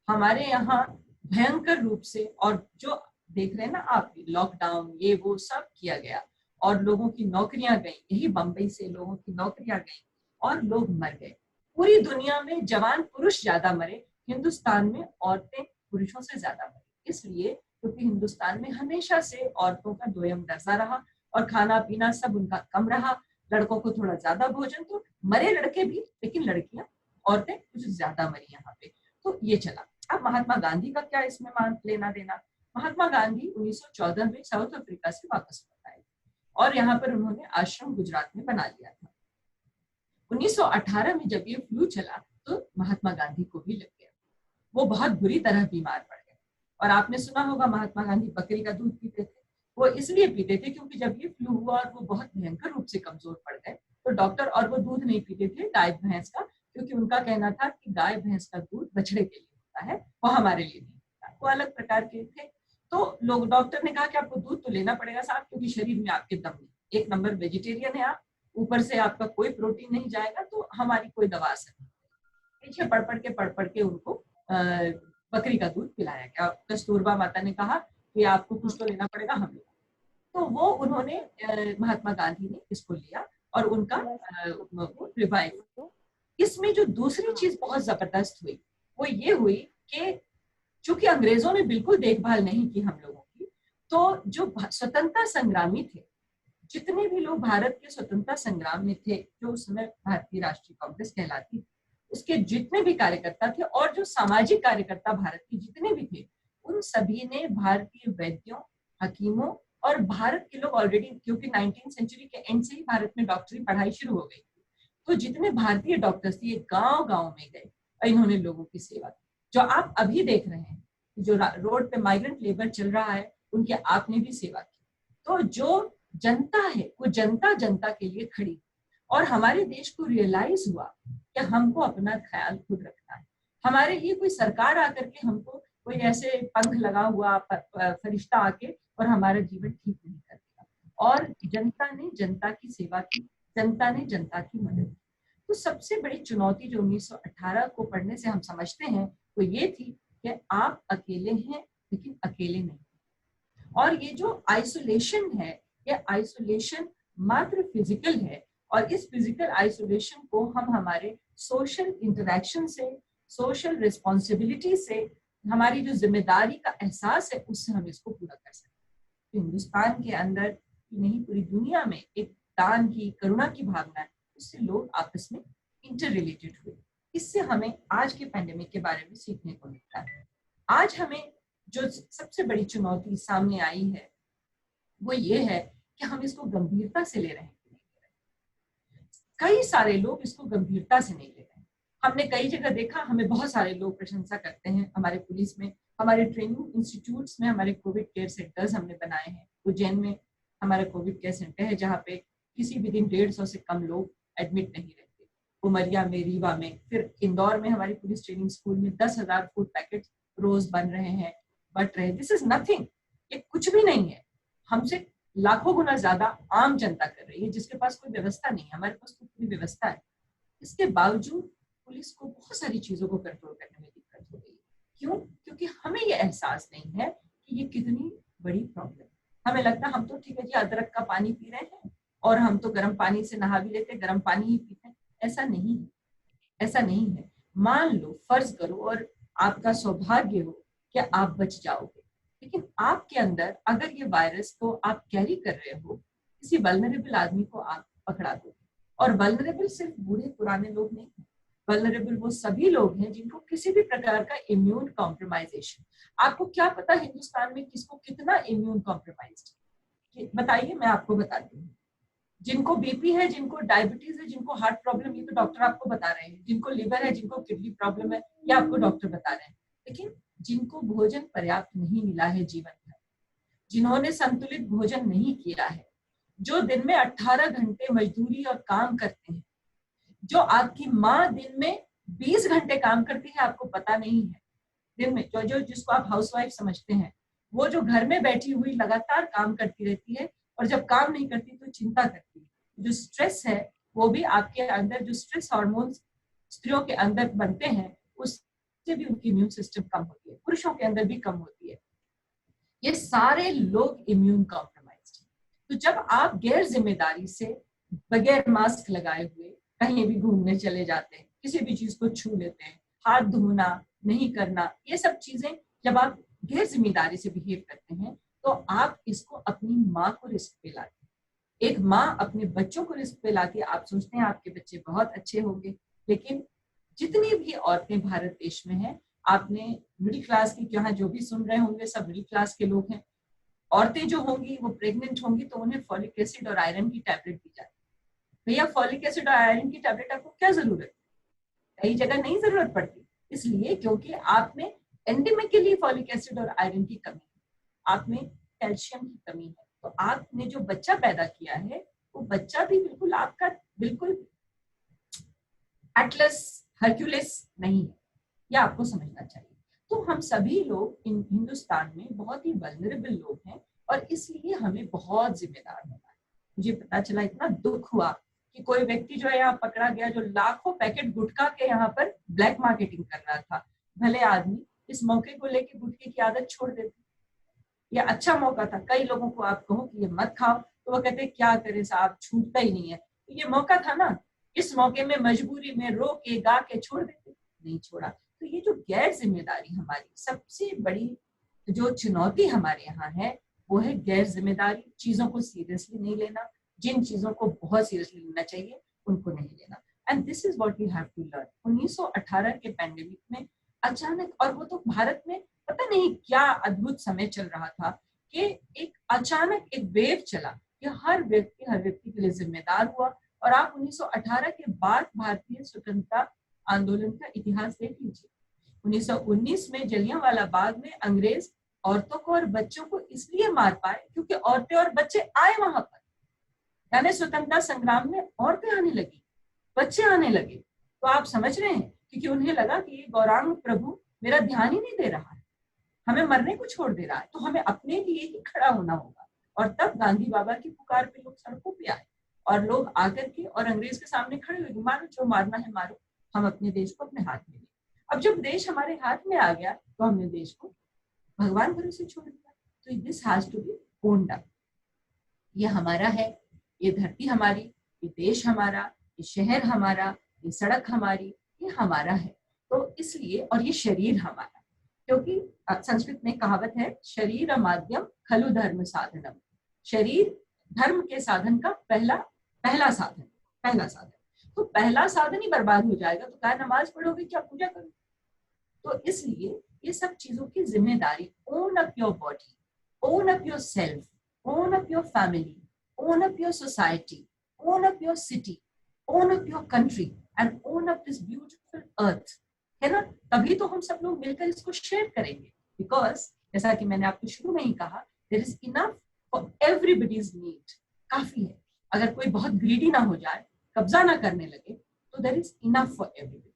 Speaker 2: हमारे यहाँ भयंकर रूप से, और जो देख रहे हैं ना आप, लॉकडाउन ये वो सब किया गया और लोगों की नौकरियां गई, यही बंबई से लोगों की नौकरियां गई और लोग मर गए। पूरी दुनिया में जवान पुरुष ज्यादा मरे, हिंदुस्तान में औरतें पुरुषों से ज्यादा मरी। इसलिए क्योंकि हिंदुस्तान में हमेशा से औरतों का दोयम दर्जा रहा और खाना पीना सब उनका कम रहा, लड़कों को थोड़ा ज्यादा भोजन, तो मरे लड़के भी, लेकिन लड़कियां, औरतें कुछ ज्यादा मरी यहाँ पे। तो ये चला। अब महात्मा गांधी का क्या इसमें मान लेना देना? महात्मा गांधी 1914 में साउथ अफ्रीका से वापस लौट आए और यहाँ पर उन्होंने आश्रम गुजरात में बना लिया था। 1918 में जब ये फ्लू चला तो महात्मा गांधी को भी लग गया, वो बहुत बुरी तरह बीमार पड़ गए। और आपने सुना होगा महात्मा गांधी बकरी का दूध पीते थे। वो इसलिए पीते थे क्योंकि जब ये फ्लू हुआ और वो बहुत भयंकर रूप से कमजोर पड़ गए तो डॉक्टर, और वो दूध नहीं पीते थे गाय भैंस का, क्योंकि उनका कहना था कि गाय भैंस का दूध बछड़े के लिए होता है, वो हमारे लिए नहीं होता। वो अलग प्रकार के थे। तो लोग, डॉक्टर ने कहा कि आपको दूध तो लेना पड़ेगा साहब, क्योंकि शरीर में आपके दम नहीं, एक नंबर वेजिटेरियन है आप, ऊपर से आपका कोई प्रोटीन नहीं जाएगा, तो हमारी कोई दवा असर नहीं। पीछे पढ़ पढ़ के उनको बकरी का दूध पिलाया गया। कस्तूरबा माता ने कहा कि आपको कुछ तो लेना पड़ेगा, हम लोग। तो वो उन्होंने, महात्मा गांधी ने इसको लिया और उनका रिवाइव। इसमें जो दूसरी चीज बहुत जबरदस्त हुई वो ये हुई कि चूंकि अंग्रेजों ने बिल्कुल देखभाल नहीं की हम लोगों की, तो जो स्वतंत्रता संग्रामी थे, जितने भी लोग भारत के स्वतंत्रता संग्राम में थे, जो उस समय भारतीय राष्ट्रीय कांग्रेस कहलाती, उसके जितने भी कार्यकर्ता थे और जो सामाजिक कार्यकर्ता भारत के जितने भी थे, उन सभी ने भारतीय वैद्यों, हकीमों और भारत के लोग ऑलरेडी, क्योंकि 19वीं सेंचुरी के एंड से ही भारत में डॉक्टरी पढ़ाई शुरू हो गई, तो जितने भारतीय डॉक्टर्स थे गांव गांव में गए और इन्होंने लोगों की सेवा की। जो आप अभी देख रहे हैं, जो रोड पे माइग्रेंट लेबर चल रहा है, उनकी आपने भी सेवा की। तो जो जनता है वो जनता जनता के लिए खड़ी, और हमारे देश को रियलाइज हुआ कि हमको अपना ख्याल खुद रखना है। हमारे लिए कोई सरकार आकर के हमको कोई ऐसे पंख लगा हुआ फरिश्ता आके और हमारा जीवन ठीक नहीं करेगा। और जनता ने जनता की सेवा की, जनता ने जनता की मदद की। तो सबसे बड़ी चुनौती जो 1918 को पढ़ने से हम समझते हैं वो ये थी कि आप अकेले हैं लेकिन अकेले नहीं। और ये जो आइसोलेशन है, ये आइसोलेशन मात्र फिजिकल है, और इस फिजिकल आइसोलेशन को हम हमारे सोशल इंटरेक्शन से, सोशल रिस्पॉन्सिबिलिटी से, हमारी जो जिम्मेदारी का एहसास है, उससे हम इसको पूरा कर सकते हैं। तो हिंदुस्तान के अंदर नहीं, पूरी दुनिया में एक दान की, करुणा की भावना है, उससे लोग आपस में इंटर रिलेटेड हुए। इससे हमें आज के पैंडेमिक के बारे में सीखने को मिलता है। आज हमें जो सबसे बड़ी चुनौती सामने आई है वो ये है कि हम इसको गंभीरता से ले रहे हैं। कई सारे लोग इसको गंभीरता से नहीं ले रहे हैं। हमने कई जगह देखा, हमें बहुत सारे लोग प्रशंसा करते हैं, हमारे पुलिस में, हमारे ट्रेनिंग इंस्टीट्यूट्स में हमारे कोविड केयर सेंटर्स हमने बनाए हैं। उज्जैन में हमारा कोविड केयर सेंटर है जहाँ पे किसी भी दिन 150 से कम लोग एडमिट नहीं रहते। उमरिया में, रीवा में, फिर इंदौर में हमारी पुलिस ट्रेनिंग स्कूल में 10,000 फूड पैकेट रोज बन रहे हैं, बट रहे। दिस इज नथिंग, ये कुछ भी नहीं है। हमसे लाखों गुना ज्यादा आम जनता कर रही है जिसके पास कोई व्यवस्था नहीं है। हमारे पास तो पूरी व्यवस्था है, इसके बावजूद पुलिस को बहुत सारी चीजों को कंट्रोल करने में दिक्कत हो गई। क्यों? क्योंकि हमें ये एहसास नहीं है कि ये कितनी बड़ी प्रॉब्लम। हमें लगता है हम तो ठीक है जी, अदरक का पानी पी रहे हैं और हम तो गर्म पानी से नहा भी लेते हैं, गर्म पानी ही पीते हैं। ऐसा नहीं है, ऐसा नहीं है। मान लो, फर्ज करो और आपका सौभाग्य हो कि आप बच जाओगे, लेकिन आपके अंदर अगर ये वायरस को आप कैरी कर रहे हो, किसी वल्नरेबल आदमी को आप पकड़ा दोगे। और वल्नरेबल सिर्फ बूढ़े पुराने लोग नहीं हैं, वल्नरेबल वो सभी लोग हैं जिनको किसी भी प्रकार का इम्यून कॉम्प्रोमाइजेशन। आपको क्या पता हिंदुस्तान में किसको कितना इम्यून कॉम्प्रोमाइज्ड, बताइए, मैं आपको बताती हूँ। जिनको बीपी है, जिनको डायबिटीज है, जिनको हार्ट प्रॉब्लम, ये तो डॉक्टर आपको बता रहे हैं। जिनको लिवर है, जिनको किडनी प्रॉब्लम है, ये आपको डॉक्टर बता रहे हैं। लेकिन जिनको भोजन पर्याप्त नहीं मिला है जीवन भर, जिन्होंने संतुलित भोजन नहीं किया है, जो दिन में 18 घंटे मजदूरी और काम करते हैं, जो आपकी माँ दिन में 20 घंटे काम करती है, आपको पता नहीं है। दिन में जो जिसको आप हाउसवाइफ समझते हैं, वो जो घर में बैठी हुई लगातार काम करती रहती है और जब काम नहीं करती तो चिंता करती है। जो स्ट्रेस है वो भी आपके अंदर, जो स्ट्रेस हार्मोन्स स्त्रियों के अंदर बनते हैं, उससे भी उनकी इम्यून सिस्टम कम होती है, पुरुषों के अंदर भी कम होती है। ये सारे लोग इम्यून कॉम्प्रोमाइज्ड हैं। तो जब आप गैर जिम्मेदारी से बगैर मास्क लगाए हुए कहीं भी घूमने चले जाते हैं, किसी भी चीज को छू लेते हैं, हाथ धोना नहीं करना, ये सब चीजें जब आप गैर जिम्मेदारी से बिहेव करते हैं, तो आप इसको अपनी माँ को रिस्क पे लाते हैं। एक माँ अपने बच्चों को रिस्क पे लाती है। आप सोचते हैं आपके बच्चे बहुत अच्छे होंगे, लेकिन जितनी भी औरतें भारत देश में हैं, आपने मिडिल क्लास की, यहाँ जो भी सुन रहे होंगे सब मिडिल क्लास के लोग हैं, औरतें जो होंगी वो प्रेग्नेंट होंगी तो उन्हें फॉलिक एसिड और आयरन की टैबलेट दी जाती है। भैया, फॉलिक एसिड और आयरन की टैबलेट आपको क्या जरूरत है? कई जगह नहीं जरूरत पड़ती, इसलिए क्योंकि आप में एंडेमिकली फॉलिक एसिड और आयरन की कमी है, आप में कैल्शियम की कमी है। तो आपने जो बच्चा पैदा किया है, वो बच्चा भी बिल्कुल आपका बिल्कुल एटलस हरक्यूलिस नहीं है, यह आपको समझना चाहिए। तो हम सभी लोग हिंदुस्तान में बहुत ही वल्नरेबल लोग हैं और इसलिए हमें बहुत जिम्मेदार होना है। मुझे पता चला, इतना दुख हुआ कि कोई व्यक्ति जो है यहाँ पकड़ा गया जो लाखों पैकेट गुटखा के यहाँ पर ब्लैक मार्केटिंग कर रहा था। भले आदमी इस मौके को लेके गुटखे की आदत छोड़ देते, ये अच्छा मौका था। कई लोगों को आप कहो कि ये मत खाओ तो वो कहते क्या करें साहब, छूटता ही नहीं है। तो ये मौका था ना, इस मौके में मजबूरी में रो के गा के छोड़ देते, नहीं छोड़ा। तो ये जो गैर जिम्मेदारी, हमारी सबसे बड़ी जो चुनौती हमारे यहाँ है वो है गैर जिम्मेदारी, चीजों को सीरियसली नहीं लेना। जिन चीजों को बहुत सीरियसली लेना चाहिए उनको नहीं लेना। And this is what we have to learn. 1918 के पैंडेमिक में अचानक, और वो तो भारत में पता नहीं क्या अद्भुत समय चल रहा था कि एक अचानक एक वेव चला कि हर व्यक्ति के लिए जिम्मेदार हुआ। और आप 1918 के बाद भारतीय स्वतंत्रता आंदोलन का इतिहास देख लीजिए। 1919 में जलियांवाला बाग में अंग्रेज औरतों को और बच्चों को इसलिए मार पाए क्योंकि औरतें और बच्चे आए वहां पर। यानी स्वतंत्रता संग्राम में औरतें आने लगी, बच्चे आने लगे। तो आप समझ रहे हैं, क्योंकि उन्हें लगा कि ये गौरांग प्रभु मेरा ध्यान ही नहीं दे रहा है, हमें मरने को छोड़ दे रहा है, तो हमें अपने लिए ही खड़ा होना होगा। और तब गांधी बाबा की पुकार पे लोग सड़कों पे आए और लोग आकर के और अंग्रेज के सामने खड़े हुए, मारो जो मारना है मारो, हम अपने देश को अपने हाथ में लें। अब जब देश हमारे हाथ में आ गया तो हमने देश को भगवान भरोसे छोड़ दिया। तो this has to be owned up. ये हमारा है, ये धरती हमारी, ये देश हमारा, ये शहर हमारा, ये सड़क हमारी, ये हमारा है। तो इसलिए, और ये शरीर हमारा, क्योंकि संस्कृत में कहावत है, शरीर माध्यम खलु धर्म साधनम। शरीर धर्म के साधन का पहला साधन। तो पहला साधन ही बर्बाद हो जाएगा तो क्या नमाज पढ़ोगे, क्या पूजा करोगे? तो इसलिए ये सब चीजों की जिम्मेदारी, own up your body, own up your self, own up your family, own up your society, own up your city. own up your country and own up this beautiful earth, है ना? तभी तो हम सब लोग मिलकर इसको शेयर करेंगे, because जैसा कि मैंने आपको शुरू में ही कहा, there is enough for everybody's need, काफी है. अगर कोई बहुत greedy ना हो जाए, कब्जा ना करने लगे, तो there is enough for everybody.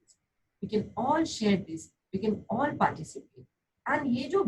Speaker 2: We can all share this, we can all participate. And ये जो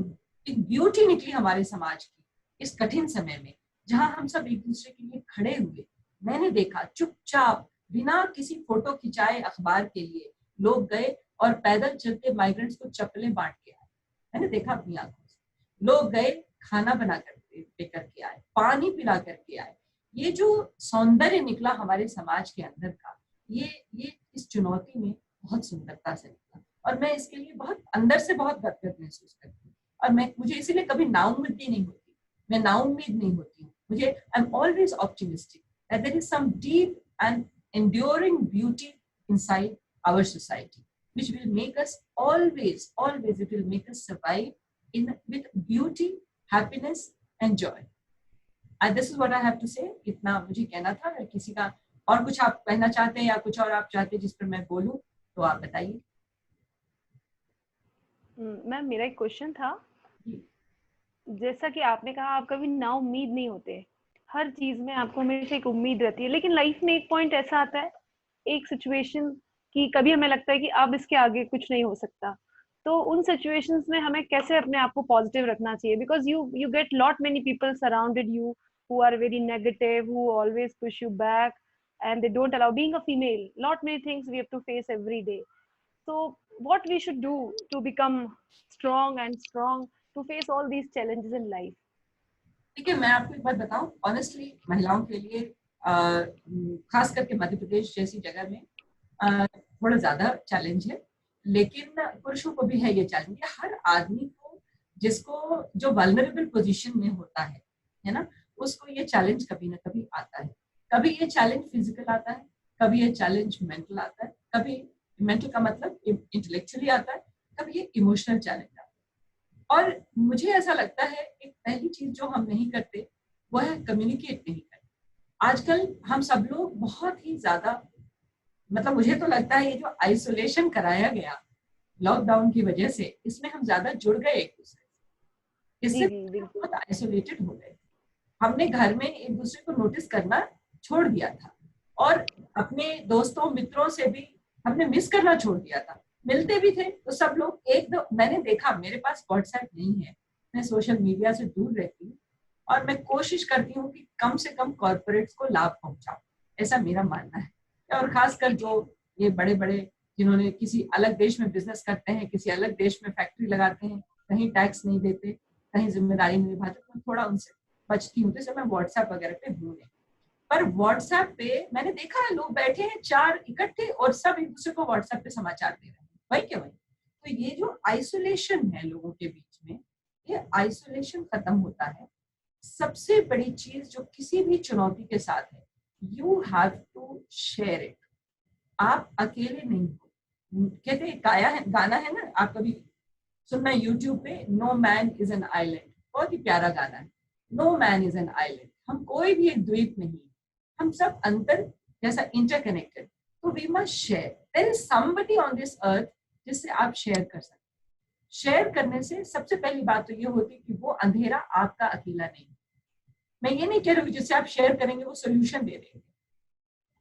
Speaker 2: एक ब्यूटी निकली हमारे समाज की इस कठिन समय में, जहां हम सब एक दूसरे के लिए खड़े हुए, मैंने देखा चुपचाप बिना किसी फोटो खिंचाए अखबार के लिए लोग गए और पैदल चलते माइग्रेंट्स को चप्पलें बांट के आए. मैंने देखा अपनी आंखों से. लोग गए, खाना बना कर लेकर के आए, पानी पिला करके आए. ये जो सौंदर्य निकला हमारे समाज के अंदर का, ये इस चुनौती में बहुत सुंदरता से निकला, और मैं इसके लिए बहुत अंदर से बहुत गदगद महसूस करती हूँ. और मुझे इसीलिए कभी नाउम्मीद नहीं होती, मैं नाउम्मीद नहीं होती हूँ. मुझे I am always optimistic that there is some deep and enduring beauty inside our society, which will make us always it will make us survive with beauty, happiness and joy. And this is what I have to say. इतना मुझे कहना था. अगर किसी का और कुछ आप कहना चाहते हैं या कुछ और आप चाहते हैं जिस पर मैं बोलूं, तो आप बताइए.
Speaker 1: मैम, मेरा एक क्वेश्चन था. जैसा कि आपने कहा, आप कभी ना उम्मीद नहीं होते, हर चीज में आपको हमेशा एक उम्मीद रहती है, लेकिन लाइफ में एक पॉइंट ऐसा आता है, एक सिचुएशन कि कभी हमें लगता है कि अब इसके आगे कुछ नहीं हो सकता. तो उन सिचुएशंस में हमें कैसे अपने आप को पॉजिटिव रखना चाहिए? Because you get lot many people surrounded you who are very negative, who always push you back, and they don't allow. Being a female, lot many things we have to face every day. So what we should do to become strong to face all these challenges in life?
Speaker 2: ठीक है, मैं आपको एक बात बताऊं. Honestly महिलाओं के लिए खास करके मध्य प्रदेश जैसी जगह में थोड़ा ज्यादा चैलेंज है, लेकिन पुरुषों को भी है ये चैलेंज. हर आदमी को, जिसको जो वल्नरेबल पोजीशन में होता है ना, उसको ये चैलेंज कभी ना कभी आता है. कभी ये चैलेंज फिजिकल आता है, कभी ये चैलेंज मेंटल आता है, कभी मेंटल का मतलब इंटेलेक्चुअली आता है, कभी ये इमोशनल चैलेंज आता है. और मुझे ऐसा लगता है कि पहली चीज जो हम नहीं करते वो है कम्युनिकेट नहीं करते. आजकल हम सब लोग बहुत ही ज्यादा, मतलब मुझे तो लगता है ये जो आइसोलेशन कराया गया लॉकडाउन की वजह से, इसमें हम ज्यादा जुड़ गए एक दूसरे से. इससे बहुत आइसोलेटेड हो गए. हमने घर में एक दूसरे को नोटिस करना छोड़ दिया था, और अपने दोस्तों मित्रों से भी हमने मिस करना छोड़ दिया था. मिलते भी थे तो सब लोग एक दो. मैंने देखा, मेरे पास व्हाट्सएप नहीं है, मैं सोशल मीडिया से दूर रहती हूँ, और मैं कोशिश करती हूँ कि कम से कम कॉर्पोरेट्स को लाभ पहुंचाऊं, ऐसा मेरा मानना है. और खासकर जो ये बड़े बड़े जिन्होंने किसी अलग देश में बिजनेस करते हैं, किसी अलग देश में फैक्ट्री लगाते हैं, कहीं टैक्स नहीं देते, कहीं जिम्मेदारी नहीं निभाते, तो थोड़ा उनसे बचती हूँ. तो मैं व्हाट्सएप वगैरह पे हूँ नहीं. पर व्हाट्सएप पे मैंने देखा है लोग बैठे हैं 4 इकट्ठे और सब एक दूसरे को व्हाट्सएप पे समाचार दे रहे हैं. वही क्या वही. तो ये जो आइसोलेशन है लोगों के बीच में, ये आइसोलेशन खत्म होता है. सबसे बड़ी चीज जो किसी भी चुनौती के साथ है, you have to share it. आप अकेले नहीं हो. कहते गाना है ना, आप कभी सुनना यूट्यूब पे, no man is an island. बहुत ही प्यारा गाना है. No man is an island. हम कोई भी एक द्वीप नहीं, हम सब अंतर जैसा इंटरकनेक्टेड. तो we must share. There is somebody on this earth जिससे आप शेयर कर सकते. शेयर करने से सबसे पहली बात तो ये होती है कि वो अंधेरा आपका अकेला नहीं. मैं ये नहीं कह रही हूँ जिससे आप शेयर करेंगे वो सोल्यूशन दे देंगे,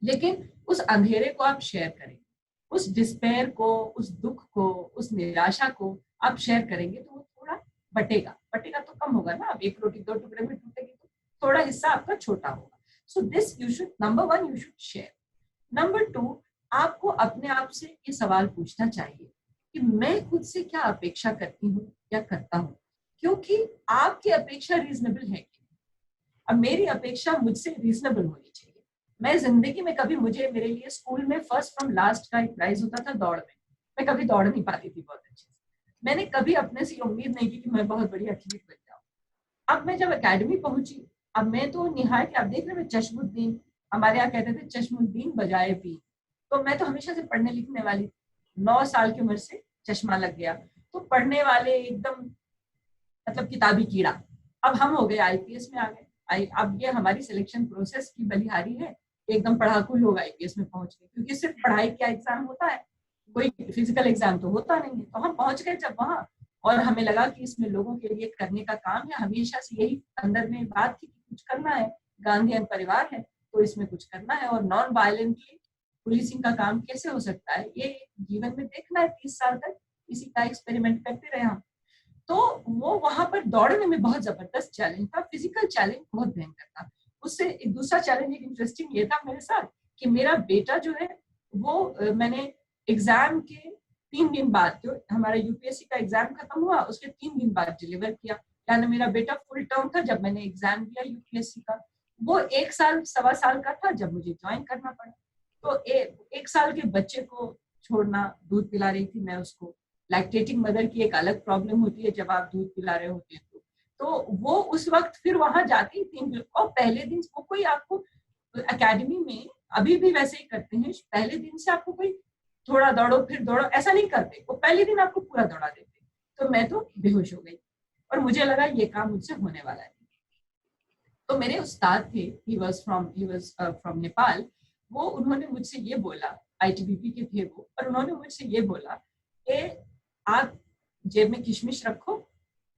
Speaker 2: लेकिन उस अंधेरे को आप शेयर करेंगे, उस डिस्पेयर को, उस दुख को, उस निराशा को आप शेयर करेंगे, तो वो थोड़ा बटेगा तो कम होगा ना. आप एक रोटी 2 टुकड़े में टूटेगी तो थोड़ा हिस्सा आपका छोटा होगा. So this you should, number 1 you should share. Number 2, आपको अपने आप से ये सवाल पूछना चाहिए कि मैं खुद से क्या अपेक्षा करती हूँ या करता हूँ, क्योंकि आपकी अपेक्षा रीजनेबल है कि नहीं. अब मेरी अपेक्षा मुझसे रीजनेबल होनी चाहिए. मैं जिंदगी में कभी, मुझे मेरे लिए स्कूल में फर्स्ट फ्रॉम लास्ट का एक प्राइज होता था दौड़ में. मैं कभी दौड़ नहीं पाती थी बहुत अच्छे से. मैंने कभी अपने से उम्मीद नहीं की कि मैं बहुत बड़ी एथलीट बन जाऊँ. अब मैं जब एकेडमी पहुंची, अब मैं तो निहायत, आप देख रहे हैं, चश्मुद्दीन, हमारे यहाँ कहते थे चश्मुद्दीन बजाए पी. तो मैं तो हमेशा से पढ़ने लिखने वाली. 9 साल की उम्र से चश्मा लग गया, तो पढ़ने वाले एकदम, मतलब किताबी कीड़ा. अब हम हो गए आईपीएस में आ गए. अब ये हमारी सिलेक्शन प्रोसेस की बलिहारी है एकदम पढ़ाकू लोग आईपीएस में पहुंच गए, क्योंकि सिर्फ पढ़ाई का एग्जाम होता है, कोई फिजिकल एग्जाम तो होता नहीं है। तो हम पहुंच गए जब वहां, और हमें लगा कि इसमें लोगों के लिए करने का काम है, हमेशा से यही अंदर में बात थी कि कुछ करना है, गांधीयन परिवार है तो इसमें कुछ करना है, और नॉन वायलेंटली पुलिसिंग का काम कैसे हो सकता है, ये जीवन में देखना है। 30 साल तक इसी का एक्सपेरिमेंट करते रहे हम। तो वो वहां पर दौड़ने में बहुत जबरदस्त चैलेंज था, फिजिकल चैलेंज बहुत भयंकर था। उससे एक दूसरा चैलेंज एक इंटरेस्टिंग ये था मेरे साथ कि मेरा बेटा जो है वो मैंने एग्जाम के 3 दिन बाद, जो हमारा यूपीएससी का एग्जाम खत्म हुआ उसके 3 दिन बाद डिलीवर किया। यानी मेरा बेटा फुल टर्म था जब मैंने एग्जाम दिया यूपीएससी का। वो 1 साल 1.25 साल का था जब मुझे ज्वाइन करना पड़ा। तो 1 साल के बच्चे को छोड़ना, दूध पिला रही थी मैं उसको। लैक्टेटिंग मदर की एक अलग प्रॉब्लम होती है जब आप दूध पिला रहे होते हैं तो वो उस वक्त फिर वहां जाती थी। और पहले दिन को कोई आपको एकेडमी में अभी भी वैसे ही करते हैं, पहले दिन से आपको कोई थोड़ा दौड़ो फिर दौड़ो ऐसा नहीं करते, वो पहले दिन आपको पूरा दौड़ा देते। तो मैं तो बेहोश हो गई और मुझे लगा ये काम मुझसे होने वाला है। तो मेरे उस्ताद थे, ही वाज फ्रॉम नेपाल। वो उन्होंने मुझसे ये बोला, आईटीबीपी के थे वो, और उन्होंने मुझसे ये बोला कि आप जेब में किशमिश रखो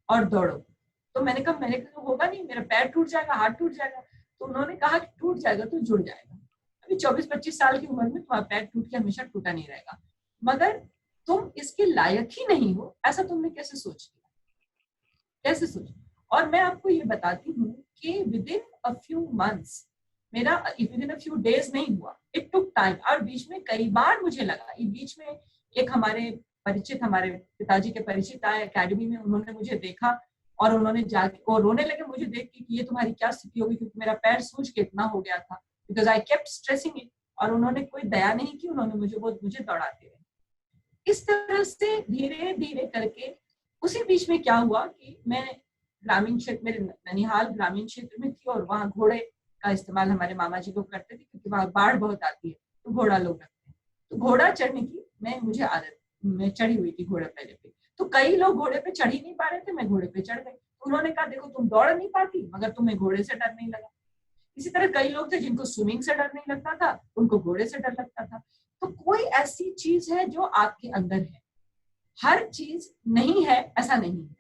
Speaker 2: और दौड़ो। तो मैंने कहा होगा नहीं, मेरा पैर टूट जाएगा, हाथ टूट जाएगा। तो उन्होंने कहा कि टूट जाएगा तो जुड़ जाएगा। अभी 24-25 साल की उम्र में तुम्हारा पैर टूट के हमेशा टूटा नहीं रहेगा, मगर तुम इसके लायक ही नहीं हो, ऐसा तुमने कैसे सोच लिया, कैसे सोच। और मैं आपको ये बताती हूँ कि विदिन अ फ्यू मंथ्स, मेरा विदिन अ फ्यू डेज नहीं हुआ, इट टुक टाइम। और बीच में कई बार मुझे लगा, बीच में एक हमारे परिचित, हमारे पिताजी के परिचित आए एकेडमी में, उन्होंने मुझे देखा और उन्होंने जाके और रोने लगे मुझे देख के कि ये तुम्हारी क्या स्थिति होगी, क्योंकि मेरा पैर सूज के इतना हो गया था, because I kept stressing it. और उन्होंने कोई दया नहीं की, उन्होंने मुझे दौड़ाते रहे। इस तरह से धीरे धीरे करके, उसी बीच में क्या हुआ कि मैं ग्रामीण क्षेत्र, मेरे ननिहाल ग्रामीण क्षेत्र में थी, और वहाँ घोड़े का इस्तेमाल हमारे मामा जी लोग करते थे, क्योंकि वहाँ बाढ़ बहुत आती है तो घोड़ा लोग रखते हैं। तो घोड़ा चढ़ने की मुझे आदत, मैं चढ़ी हुई थी घोड़े पहले पे। तो कई लोग घोड़े पे चढ़ ही नहीं पा रहे थे, मैं घोड़े पे चढ़ गई। तो उन्होंने कहा देखो तुम दौड़ नहीं पाती, मगर तुम्हें घोड़े से डर नहीं लगा। इसी तरह कई लोग थे जिनको स्विमिंग से डर नहीं लगता था, उनको घोड़े से डर लगता था। तो कोई ऐसी चीज है जो आपके अंदर है, हर चीज नहीं है ऐसा नहीं है।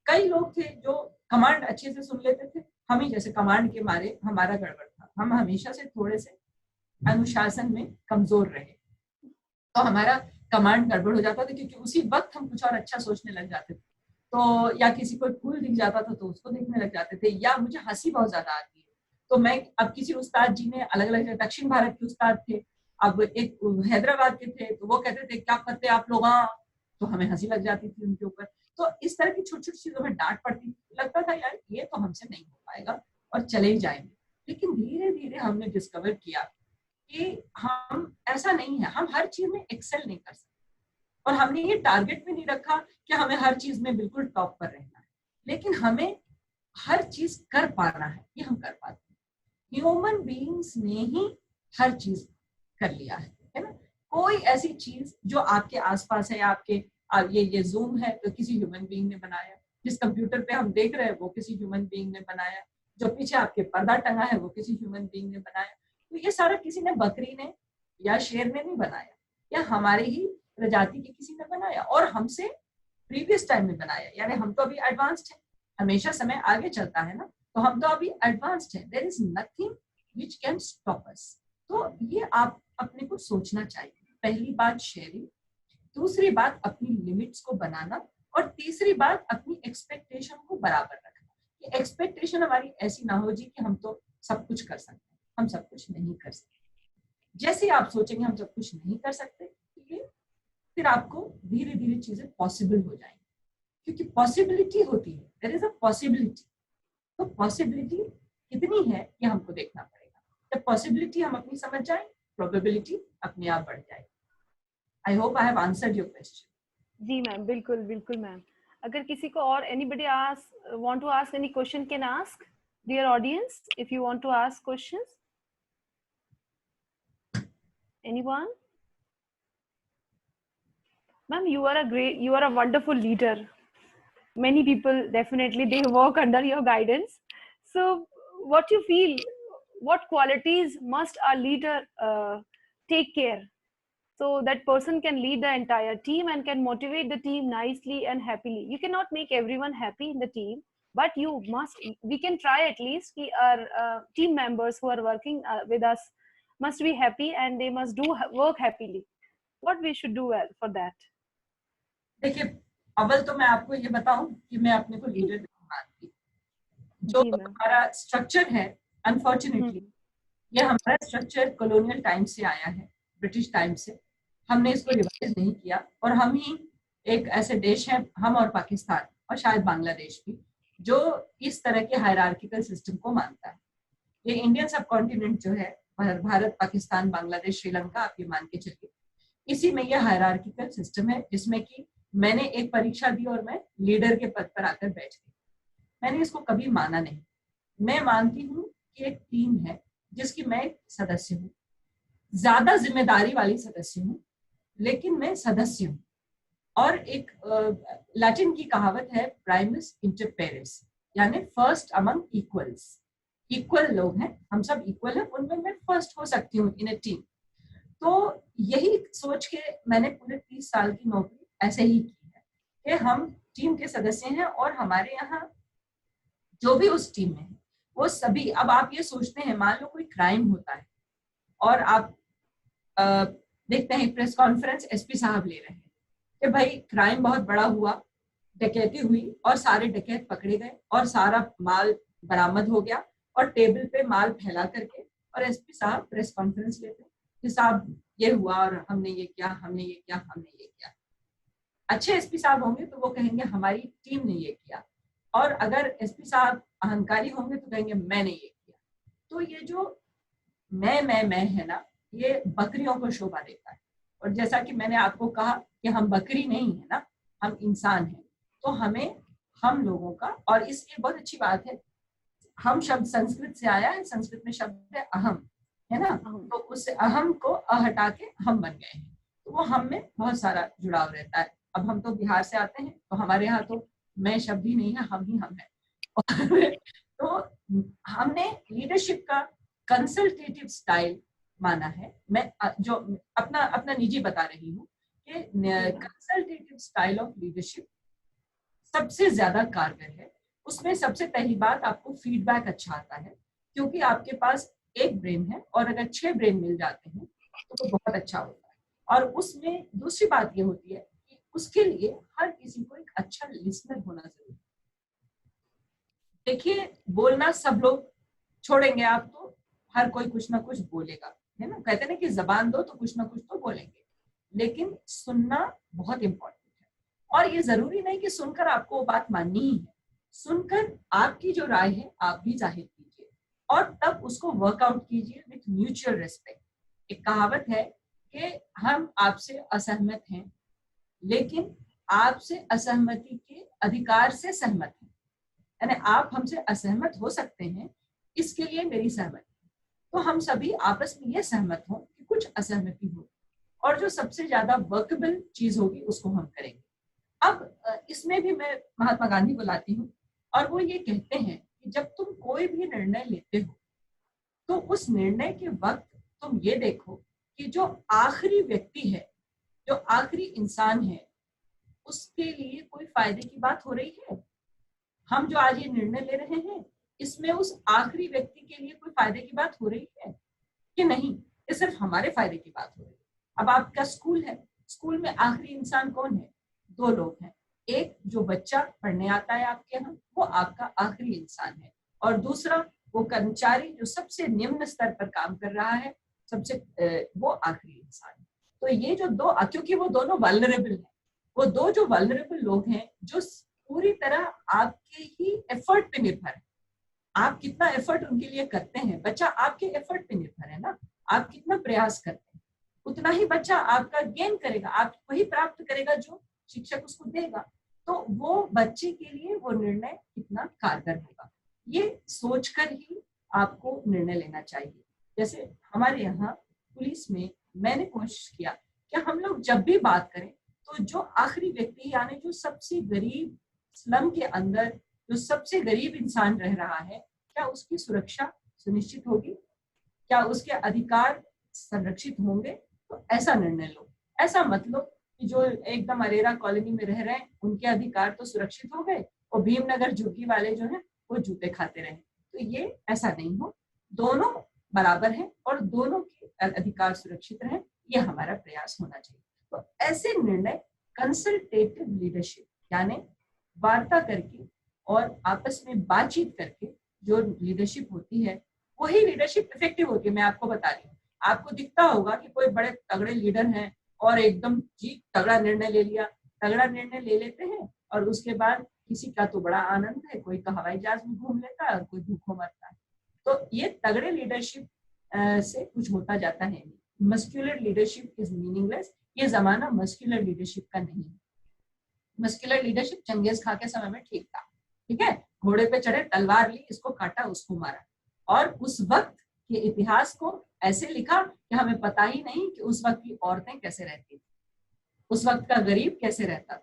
Speaker 2: कई लोग थे जो कमांड अच्छे से सुन लेते थे, हम ही जैसे कमांड के मारे हमारा गड़बड़ था, हम हमेशा से थोड़े से अनुशासन में कमजोर रहे, तो हमारा कमांड गड़बड़ हो जाता था, क्योंकि उसी वक्त हम कुछ और अच्छा सोचने लग जाते थे। तो या किसी को फूल दिख जाता था तो उसको देखने लग जाते थे, या मुझे हंसी बहुत ज्यादा आती है तो मैं, अब किसी उस्ताद जी ने अलग अलग, दक्षिण भारत के उस्ताद थे, अब एक हैदराबाद के थे, तो वो कहते थे क्या करते आप लोग, हाँ, तो हमें हंसी लग जाती थी उनके ऊपर। तो इस तरह की छोटी छोटी चीजों में डांट पड़ती, लगता था यार ये तो हमसे नहीं हो पाएगा और चले ही जाएंगे। लेकिन धीरे धीरे हमने डिस्कवर किया कि हम ऐसा नहीं है, हम हर चीज में एक्सेल नहीं कर सकते, और हमने ये टारगेट भी नहीं रखा कि हमें हर चीज में बिल्कुल टॉप पर रहना है, लेकिन हमें हर चीज कर पाना है, ये हम कर पाते हैं। ह्यूमन बीइंग्स ने ही हर चीज कर लिया है ना। कोई ऐसी चीज जो आपके आसपास है, आपके ये जूम है तो किसी ह्यूमन बीइंग ने बनाया, जिस कंप्यूटर पे हम देख रहे हैं वो किसी ह्यूमन बीइंग ने बनाया, जो पीछे आपके पर्दा टंगा है वो किसी ह्यूमन बीइंग ने बनाया। तो ये सारा किसी ने, बकरी ने या शेर ने नहीं बनाया, या हमारे ही प्रजाति के किसी ने बनाया और हमसे प्रीवियस टाइम में बनाया। यानी हम तो अभी एडवांस्ड है, हमेशा समय आगे चलता है ना, तो हम तो अभी एडवांस्ड है। There is nothing which can stop us. तो ये आप अपने को सोचना चाहिए। पहली बात शेयरिंग, दूसरी बात अपनी लिमिट्स को बनाना, और तीसरी बात अपनी एक्सपेक्टेशन को बराबर रखना। ये एक्सपेक्टेशन हमारी ऐसी ना हो जी कि हम तो सब कुछ कर सकते हैं, हम सब कुछ नहीं कर सकते। जैसे आप सोचेंगे हम सब कुछ नहीं कर सकते, फिर आपको धीरे धीरे चीजें पॉसिबल हो जाएंगी, क्योंकि पॉसिबिलिटी होती है, देयर इज अ पॉसिबिलिटी। तो पॉसिबिलिटी कितनी है ये हमको देखना पड़ेगा। जब पॉसिबिलिटी हम अपनी समझ जाए, प्रोबेबिलिटी अपने आप बढ़ जाएगी। I hope I have answered your question.
Speaker 1: जी मैम, बिल्कुल बिल्कुल मैम। अगर किसी को और anybody want to ask any question can ask, dear audience, if you want to ask questions. Anyone? Ma'am, you are a wonderful leader. Many people definitely they work under your guidance. So what you feel, what qualities must a leader take care, so that person can lead the entire team and can motivate the team nicely and happily. You cannot make everyone happy in the team, but we can try at least ki our team members who are working with us must be happy and they must do work happily. What we should do for that?
Speaker 2: देखिए, अव्वल तो मैं आपको ये बताऊं कि मैं अपने को लीडर नहीं मानती। जो
Speaker 1: जी मैम।
Speaker 2: हमारा स्ट्रक्चर है, अनफॉर्चुनेटली ये हमारा स्ट्रक्चर कॉलोनियल टाइम से आया है, ब्रिटिश टाइम से। हमने इसको रिवाइज नहीं किया और हम ही एक ऐसे देश हैं, हम और पाकिस्तान और शायद बांग्लादेश भी, जो इस तरह के हायरार्किकल सिस्टम को मानता है। ये इंडियन सब कॉन्टिनेंट जो है, भारत, पाकिस्तान, बांग्लादेश, श्रीलंका, आप ये मान के चलिए, इसी में ये हायरार्किकल सिस्टम है, जिसमें कि मैंने एक परीक्षा दी और मैं लीडर के पद पर आकर बैठ गई। मैंने इसको कभी माना नहीं। मैं मानती हूँ कि एक टीम है जिसकी मैं एक सदस्य हूँ, ज्यादा जिम्मेदारी वाली सदस्य हूँ, लेकिन मैं सदस्य हूँ। और एक लैटिन की कहावत है, प्राइमस इंटर पेरेस, यानी फर्स्ट अमंग इक्वल्स। इक्वल लोग हैं, हम सब इक्वल हैं, उनमें मैं फर्स्ट हो सकती हूँ इन ए टीम। तो यही सोच के मैंने पूरे 30 साल की नौकरी ऐसे ही की है कि हम टीम के सदस्य हैं और हमारे यहाँ जो भी उस टीम में है वो सभी, अब आप ये सोचते हैं, मान लो कोई क्राइम होता है और आप देखते हैं प्रेस कॉन्फ्रेंस एसपी साहब ले रहे हैं कि भाई क्राइम बहुत बड़ा हुआ, डकैती हुई और सारे डकैत पकड़े गए और सारा माल बरामद हो गया और टेबल पे माल फैला करके, और एसपी साहब प्रेस कॉन्फ्रेंस लेते हैं कि साहब ये हुआ और हमने ये किया, हमने ये किया, हमने ये किया। अच्छे एसपी साहब होंगे तो वो कहेंगे हमारी टीम ने ये किया, और अगर एसपी साहब अहंकारी होंगे तो कहेंगे मैंने ये किया। तो ये जो मैं है ना, ये बकरियों को शोभा देता है। और जैसा कि मैंने आपको कहा कि हम बकरी नहीं है ना, हम इंसान हैं, तो हमें हम लोगों का, और इसलिए बहुत अच्छी बात है, हम शब्द संस्कृत से आया है, संस्कृत में शब्द है अहम, है ना, तो उस अहम को हटा के हम बन गए हैं, तो वो हम में बहुत सारा जुड़ाव रहता है। अब हम तो बिहार से आते हैं, तो हमारे यहाँ तो मैं शब्द ही नहीं है, हम ही हम है। तो हमने लीडरशिप का कंसल्टेटिव स्टाइल माना है। मैं जो अपना अपना निजी बता रही हूँ कि कंसल्टेटिव स्टाइल ऑफ लीडरशिप सबसे ज्यादा कारगर है। उसमें सबसे पहली बात, आपको फीडबैक अच्छा आता है, क्योंकि आपके पास एक ब्रेन है और अगर 6 ब्रेन मिल जाते हैं तो वो बहुत अच्छा होता है। और उसमें दूसरी बात ये होती है कि उसके लिए हर किसी को एक अच्छा लिसनर होना जरूरी है। देखिए, बोलना सब लोग छोड़ेंगे, आप तो हर कोई कुछ ना कुछ बोलेगा, है ना, कहते ना कि जबान दो तो कुछ ना कुछ तो बोलेंगे, लेकिन सुनना बहुत इंपॉर्टेंट है। और ये जरूरी नहीं कि सुनकर आपको वो बात माननी ही है, सुनकर आपकी जो राय है आप भी जाहिर कीजिए और तब उसको वर्कआउट कीजिए विथ म्यूचुअल रिस्पेक्ट। एक कहावत है कि हम आपसे असहमत हैं, लेकिन आपसे असहमति के अधिकार से सहमत हैं, यानी आप हमसे असहमत हो सकते हैं, इसके लिए मेरी सहमति। तो हम सभी आपस में ये सहमत हों कि कुछ असहमति हो और जो सबसे ज्यादा वर्केबल चीज होगी उसको हम करेंगे। अब इसमें भी मैं महात्मा गांधी को लाती हूँ, और वो ये कहते हैं कि जब तुम कोई भी निर्णय लेते हो तो उस निर्णय के वक्त तुम ये देखो कि जो आखिरी व्यक्ति है, जो आखिरी इंसान है, उसके लिए कोई फायदे की बात हो रही है। हम जो आज ये निर्णय ले रहे हैं, इसमें उस आखिरी व्यक्ति के लिए कोई फायदे की बात हो रही है कि नहीं, ये सिर्फ हमारे फायदे की बात हो रही है। अब आपका स्कूल है, स्कूल में आखिरी इंसान कौन है? 2 लोग हैं। एक जो बच्चा पढ़ने आता है आपके यहाँ, वो आपका आखिरी इंसान है, और दूसरा वो कर्मचारी जो सबसे निम्न स्तर पर काम कर रहा है, सबसे वो आखिरी इंसान है। तो ये जो 2, क्योंकि वो दोनों वल्नरेबल हैं, वो 2 जो वल्नरेबल लोग हैं, जो पूरी तरह आपके ही एफर्ट पे निर्भर है, आप कितना एफर्ट उनके लिए करते हैं। बच्चा आपके एफर्ट पे निर्भर है ना, आप कितना प्रयास करते हैं, उतना ही बच्चा आपका गेन करेगा, आप वही प्राप्त करेगा जो शिक्षक उसको देगा। तो वो बच्चे के लिए वो निर्णय कितना कारगर होगा, ये सोचकर ही आपको निर्णय लेना चाहिए। जैसे हमारे यहाँ पुलिस में मैंने कोशिश किया कि हम लोग जब भी बात करें तो जो आखिरी व्यक्ति, यानी जो सबसे गरीब स्लम के अंदर जो सबसे गरीब इंसान रह रहा है, क्या उसकी सुरक्षा सुनिश्चित होगी? क्या उसके अधिकार संरक्षित होंगे, तो ऐसा निर्णय लो। ऐसा मत लो कि जो एकदम अरेरा कॉलोनी में रह रहे हैं उनके अधिकार तो सुरक्षित हो गए और भीमनगर झुग्गी वाले जो है वो जूते खाते रहे। तो ये ऐसा नहीं हो, दोनों बराबर हैं और दोनों के अधिकार सुरक्षित रहे, ये हमारा प्रयास होना चाहिए। तो ऐसे निर्णय कंसल्टेटिव लीडरशिप यानी वार्ता करके और आपस में बातचीत करके जो लीडरशिप होती है वही लीडरशिप इफेक्टिव होती है। मैं आपको बता रही हूँ, आपको दिखता होगा कि कोई बड़े तगड़े लीडर हैं और एकदम जी तगड़ा निर्णय ले लिया, तगड़ा निर्णय ले लेते हैं और उसके बाद किसी का तो बड़ा आनंद है, कोई का हवाई जहाज में घूम लेता है और कोई भूखों मरता है। तो ये तगड़े लीडरशिप से कुछ होता जाता है नहीं। Muscular leadership is meaningless. ये जमाना मस्क्यूलर लीडरशिप का नहीं है। मस्क्यूलर लीडरशिप चंगेज खा के समय में ठीक था, ठीक है, घोड़े पे चढ़े, तलवार ली, इसको काटा, उसको मारा, और उस वक्त के इतिहास को ऐसे लिखा कि हमें पता ही नहीं कि उस वक्त की औरतें कैसे रहती थी, उस वक्त का गरीब कैसे रहता था,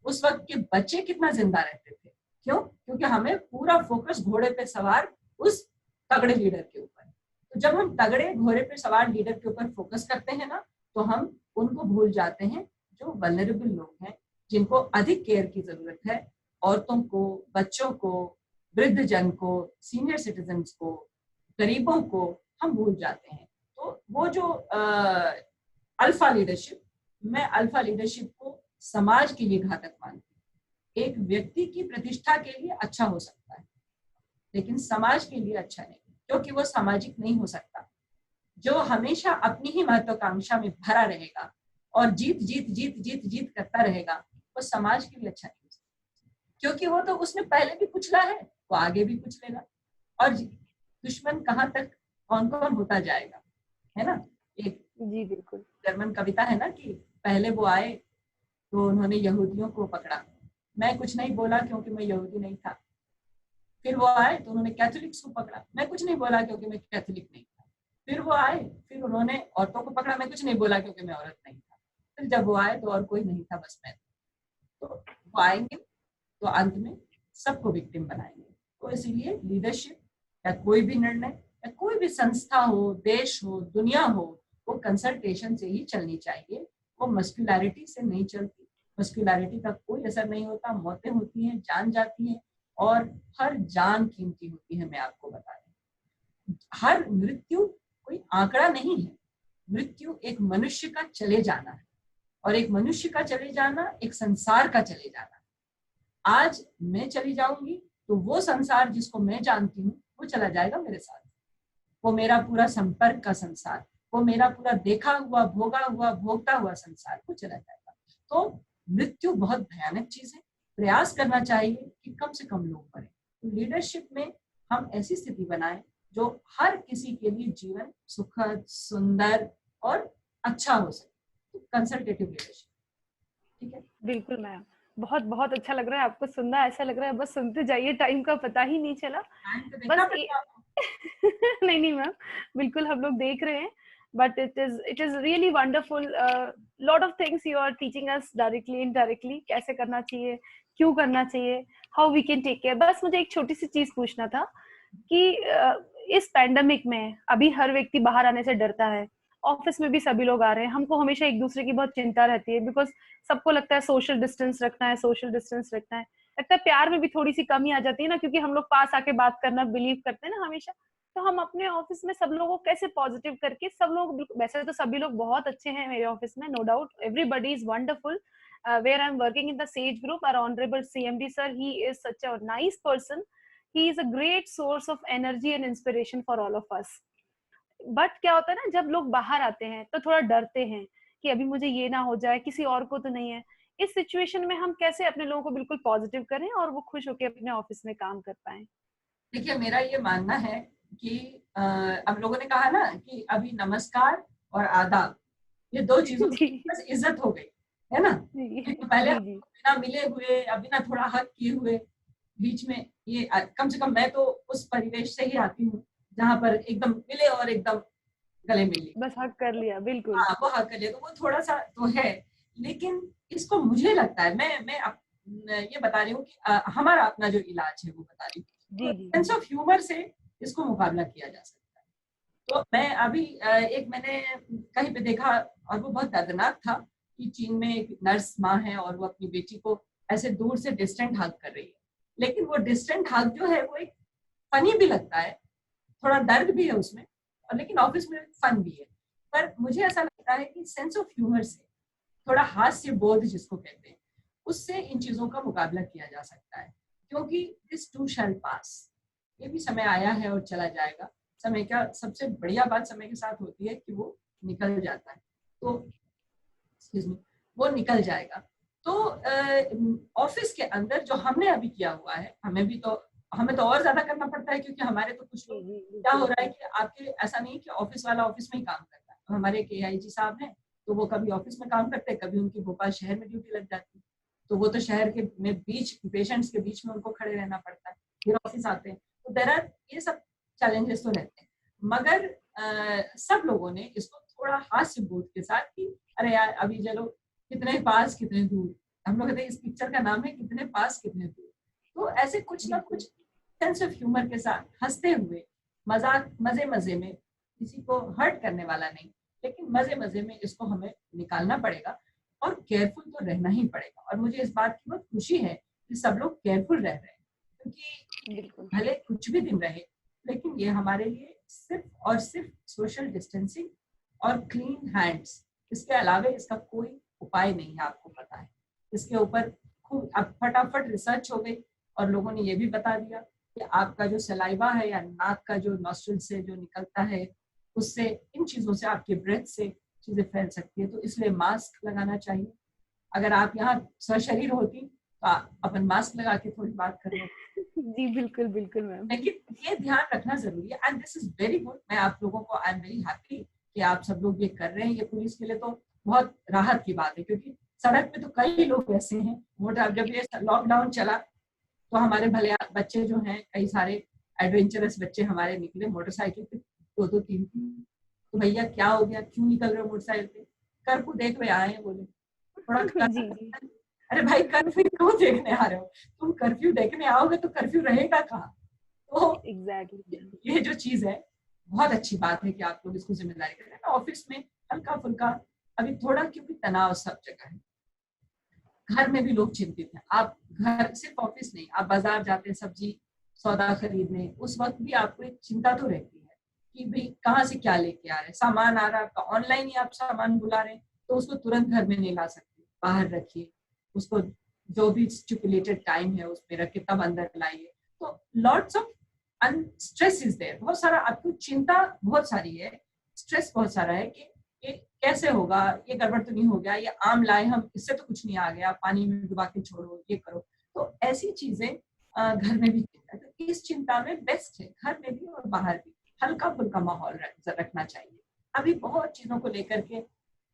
Speaker 2: उस वक्त के बच्चे कितना जिंदा रहते थे। क्यों? क्योंकि हमें पूरा फोकस घोड़े पे सवार उस तगड़े लीडर के ऊपर। तो जब हम तगड़े घोड़े पे सवार लीडर के ऊपर फोकस करते हैं ना, तो हम उनको भूल जाते हैं जो वल्नरेबल लोग हैं, जिनको अधिक केयर की जरूरत है। औरतों को, बच्चों को, वृद्ध जन को, सीनियर सिटीजन को, गरीबों को हम भूल जाते हैं। तो वो जो अल्फा लीडरशिप, मैं अल्फा लीडरशिप को समाज के लिए घातक मानती हूँ। एक व्यक्ति की प्रतिष्ठा के लिए अच्छा हो सकता है लेकिन समाज के लिए अच्छा नहीं, क्योंकि वो सामाजिक नहीं हो सकता। जो हमेशा अपनी ही महत्वाकांक्षा में भरा रहेगा और जीत जीत जीत जीत जीत करता रहेगा, वो समाज के लिए अच्छा नहीं हो सकता, क्योंकि वो तो उसने पहले भी कुचला है, वो आगे भी कुचलेगा। और दुश्मन कहाँ तक कौन कौन होता जाएगा, है ना। एक
Speaker 1: जी बिल्कुल।
Speaker 2: जर्मन कविता है ना कि पहले वो आए तो उन्होंने यहूदियों को पकड़ा, मैं कुछ नहीं बोला क्योंकि मैं यहूदी नहीं था। फिर वो आए तो उन्होंने कैथोलिक्स को पकड़ा, मैं कुछ नहीं बोला क्योंकि मैं कैथोलिक नहीं था। फिर वो आए, फिर उन्होंने औरतों को पकड़ा, मैं कुछ नहीं बोला क्योंकि मैं औरत नहीं था। फिर जब वो आए तो और कोई नहीं था, बस मैं। तो वो आएंगे तो अंत में सबको विक्टिम बनाएंगे। तो इसीलिए लीडरशिप या कोई भी निर्णय या कोई भी संस्था हो, देश हो, दुनिया हो, वो कंसल्टेशन से ही चलनी चाहिए। वो मस्कुलैरिटी से नहीं चलती। मस्कुलैरिटी का कोई असर नहीं होता, मौतें होती हैं, जान जाती हैं, और हर जान कीमती होती है। मैं आपको बता दूं, हर मृत्यु कोई आंकड़ा नहीं है। मृत्यु एक मनुष्य का चले जाना है, और एक मनुष्य का चले जाना एक संसार का चले जाना। आज मैं चली जाऊंगी तो वो संसार जिसको मैं जानती हूँ वो चला जाएगा मेरे साथ। वो मेरा पूरा संपर्क का संसार, वो मेरा पूरा देखा हुआ, भोगा हुआ, भोगता हुआ संसार, वो चला जाएगा। तो मृत्यु बहुत भयानक चीज है। प्रयास करना चाहिए कि कम से कम लोग मरें। तो लीडरशिप में हम ऐसी स्थिति बनाएं जो हर किसी के लिए जीवन सुखद, सुंदर और अच्छा हो सके। तो कंसल्टेटिव लीडरशिप, ठीक है।
Speaker 1: बिल्कुल मैम, बहुत बहुत अच्छा लग रहा है आपको सुनना, ऐसा लग रहा है बस सुनते जाइए, टाइम का पता ही नहीं चला।
Speaker 2: टाइम तो देखना
Speaker 1: बस
Speaker 2: पड़ेगा आपको।
Speaker 1: नहीं नहीं मैम, बिल्कुल हम लोग देख रहे हैं, but it is really wonderful. Lot of things you are teaching us directly indirectly, कैसे करना चाहिए, क्यों करना चाहिए, how we can take care. बस मुझे एक छोटी सी चीज पूछना था कि इस पैंडेमिक में अभी हर व्यक्ति बाहर आने से डरता है, ऑफिस में भी सभी लोग आ रहे हैं, हमको हमेशा एक दूसरे की बहुत चिंता रहती है, बिकॉज सबको लगता है सोशल डिस्टेंस रखना है, सोशल डिस्टेंस रखना है। लगता है प्यार में भी थोड़ी सी कमी आ जाती है ना, क्योंकि हम लोग पास आके बात करना बिलीव करते हैं ना हमेशा। तो हम अपने ऑफिस में सब लोगों को कैसे पॉजिटिव करके, सब लोग वैसे तो सभी लोग बहुत अच्छे हैं मेरे ऑफिस में, no doubt everybody is wonderful. Where I'm working in the Sage Group, our Honorable CMD sir, he is such a nice person. He is a great source of energy and inspiration for all of us. But क्या होता है ना, जब लोग बाहर आते हैं तो थोड़ा डरते हैं कि अभी मुझे ये ना हो जाए, किसी और को तो नहीं है। इस सिचुएशन में हम कैसे अपने लोगों को बिल्कुल पॉजिटिव करें और वो खुश होकर अपने ऑफिस में काम कर पाए?
Speaker 2: देखिए, मेरा ये मानना है कि हम लोगों ने कहा ना कि अभी नमस्कार और आदाब, ये दो चीजों
Speaker 1: जी
Speaker 2: की बस इज्जत हो गई, है ना।
Speaker 1: जी
Speaker 2: तो पहले
Speaker 1: जी
Speaker 2: हम
Speaker 1: जी
Speaker 2: बिना मिले हुए, बिना थोड़ा हक किए हुए बीच में, ये कम से कम मैं तो उस परिवेश से ही आती हूँ जहाँ पर एकदम मिले और एकदम गले मिल लिए।
Speaker 1: बस हक कर लिया, बिल्कुल।
Speaker 2: हाँ, वो हक कर लिया, तो वो थोड़ा सा तो है। लेकिन इसको मुझे लगता है, ये बता रही हूँ कि हमारा अपना जो इलाज है वो बता रही हूँ।
Speaker 1: जी
Speaker 2: तो
Speaker 1: जी
Speaker 2: सेंस ऑफ ह्यूमर से इसको मुकाबला किया जा सकता है। तो मैं अभी एक मैंने कहीं पे देखा और वो बहुत दर्दनाक था कि चीन में एक नर्स माँ है और वो अपनी बेटी को ऐसे दूर से डिस्टेंट हग कर रही है, लेकिन वो डिस्टेंट हग जो है वो एक फनी भी लगता है, थोड़ा दर्द भी है उसमें, और लेकिन ऑफिस में फन भी है। पर मुझे ऐसा लगता है कि सेंस ऑफ ह्यूमर से, थोड़ा हास्य बोध जिसको कहते हैं, उससे इन चीजों का मुकाबला किया जा सकता है, क्योंकि दिस टू शैल पास, ये भी समय आया है और चला जाएगा। समय का सबसे बढ़िया बात समय के साथ होती है कि वो निकल जाता है, तो एक्सक्यूज मी, वो निकल जाएगा। तो ऑफिस के अंदर जो हमने अभी किया हुआ है, हमें तो और ज्यादा करना पड़ता है, क्योंकि हमारे तो कुछ लोग क्या हो रहा है कि आपके ऐसा नहीं कि ऑफिस वाला ऑफिस में ही काम करता है। तो हमारे एक AIG साहब हैं, तो वो कभी ऑफिस में काम करते हैं, कभी उनकी भोपाल शहर में ड्यूटी लग जाती है, तो वो तो शहर के में बीच पेशेंट्स के बीच में उनको खड़े रहना पड़ता है, फिर ऑफिस आते हैं। तो देयर आर ये सब चैलेंजेस तो रहते हैं, मगर सब लोगों ने इसको थोड़ा हास्य बोध के साथ कि अरे यार अभी चलो कितने पास कितने दूर, हम लोग कहते हैं इस पिक्चर का नाम है कितने पास कितने दूर। तो ऐसे कुछ ना कुछ सेंस ऑफ ह्यूमर के साथ हंसते हुए, मजाक मजे मजे में, किसी को हर्ट करने वाला नहीं, लेकिन मजे मजे में इसको हमें निकालना पड़ेगा और केयरफुल तो रहना ही पड़ेगा। और मुझे इस बात की बहुत खुशी है कि सब लोग केयरफुल रह रहे हैं, क्योंकि भले कुछ भी दिन रहे, लेकिन ये हमारे लिए सिर्फ और सिर्फ सोशल डिस्टेंसिंग और क्लीन हैंड्स, इसके अलावा इसका कोई उपाय नहीं है। आपको पता है, इसके ऊपर खूब अब फटाफट रिसर्च हो गई और लोगों ने ये भी बता दिया कि आपका जो सलाइवा है या नाक का जो नॉस्ट्रिल से जो निकलता है, उससे, इन चीजों से, आपके ब्रेथ से चीजें फैल सकती है। तो इसलिए मास्क लगाना चाहिए। अगर आप यहाँ सशरीर होती तो अपन मास्क लगा के थोड़ी बात कर लो।
Speaker 1: जी बिल्कुल बिल्कुल मैम,
Speaker 2: लेकिन ये ध्यान रखना जरूरी है, and this is very good. मैं आप लोगों को, आई एम वेरी हैप्पी कि आप सब लोग ये कर रहे हैं। ये पुलिस के लिए तो बहुत राहत की बात है, क्योंकि सड़क पे तो कई लोग ऐसे हैं, जब ये लॉकडाउन चला तो हमारे भले बच्चे जो हैं, कई सारे एडवेंचरस बच्चे हमारे निकले मोटरसाइकिल पे, 2-2-3-3। तो भैया क्या हो गया, क्यों निकल रहे हो मोटरसाइकिल पे? कर्फ्यू देख रहे आए हैं, बोले थोड़ा
Speaker 1: जी जी
Speaker 2: अरे भाई कर्फ्यू क्यों देखने आ रहे हो? तुम कर्फ्यू देखने आओगे तो कर्फ्यू रहेगा कहाँ? तो
Speaker 1: एग्जैक्टली
Speaker 2: ये जो चीज है, बहुत अच्छी बात है कि आप लोग इसको जिम्मेदारी कर रहे हैं। ऑफिस में हल्का फुल्का अभी थोड़ा, क्योंकि तनाव सब जगह है, घर में भी लोग चिंतित हैं। आप घर, सिर्फ ऑफिस नहीं, आप बाजार जाते हैं सब्जी सौदा खरीदने, उस वक्त भी आपको एक चिंता तो रहती है कि भाई कहाँ से क्या लेके आ रहे हैं, सामान आ रहा है ऑनलाइन ही, आप सामान बुला रहे हैं तो उसको तुरंत घर में नहीं ला सकते, बाहर रखिए उसको, जो भी स्टिपुलेटेड टाइम है उसमें रख के तब अंदर लाइए। तो lots of stress is there, बहुत सारा आपको चिंता बहुत सारी है, स्ट्रेस बहुत सारा है कि ये कैसे होगा, ये गड़बड़ तो नहीं हो गया, ये आम लाए हम, इससे तो कुछ नहीं आ गया, पानी में डुबा के छोड़ो, ये करो। तो ऐसी चीजें घर में भी चिंता, तो इस चिंता में बेस्ट है घर में भी और बाहर भी हल्का फुल्का माहौल रखना चाहिए। अभी बहुत चीजों को लेकर के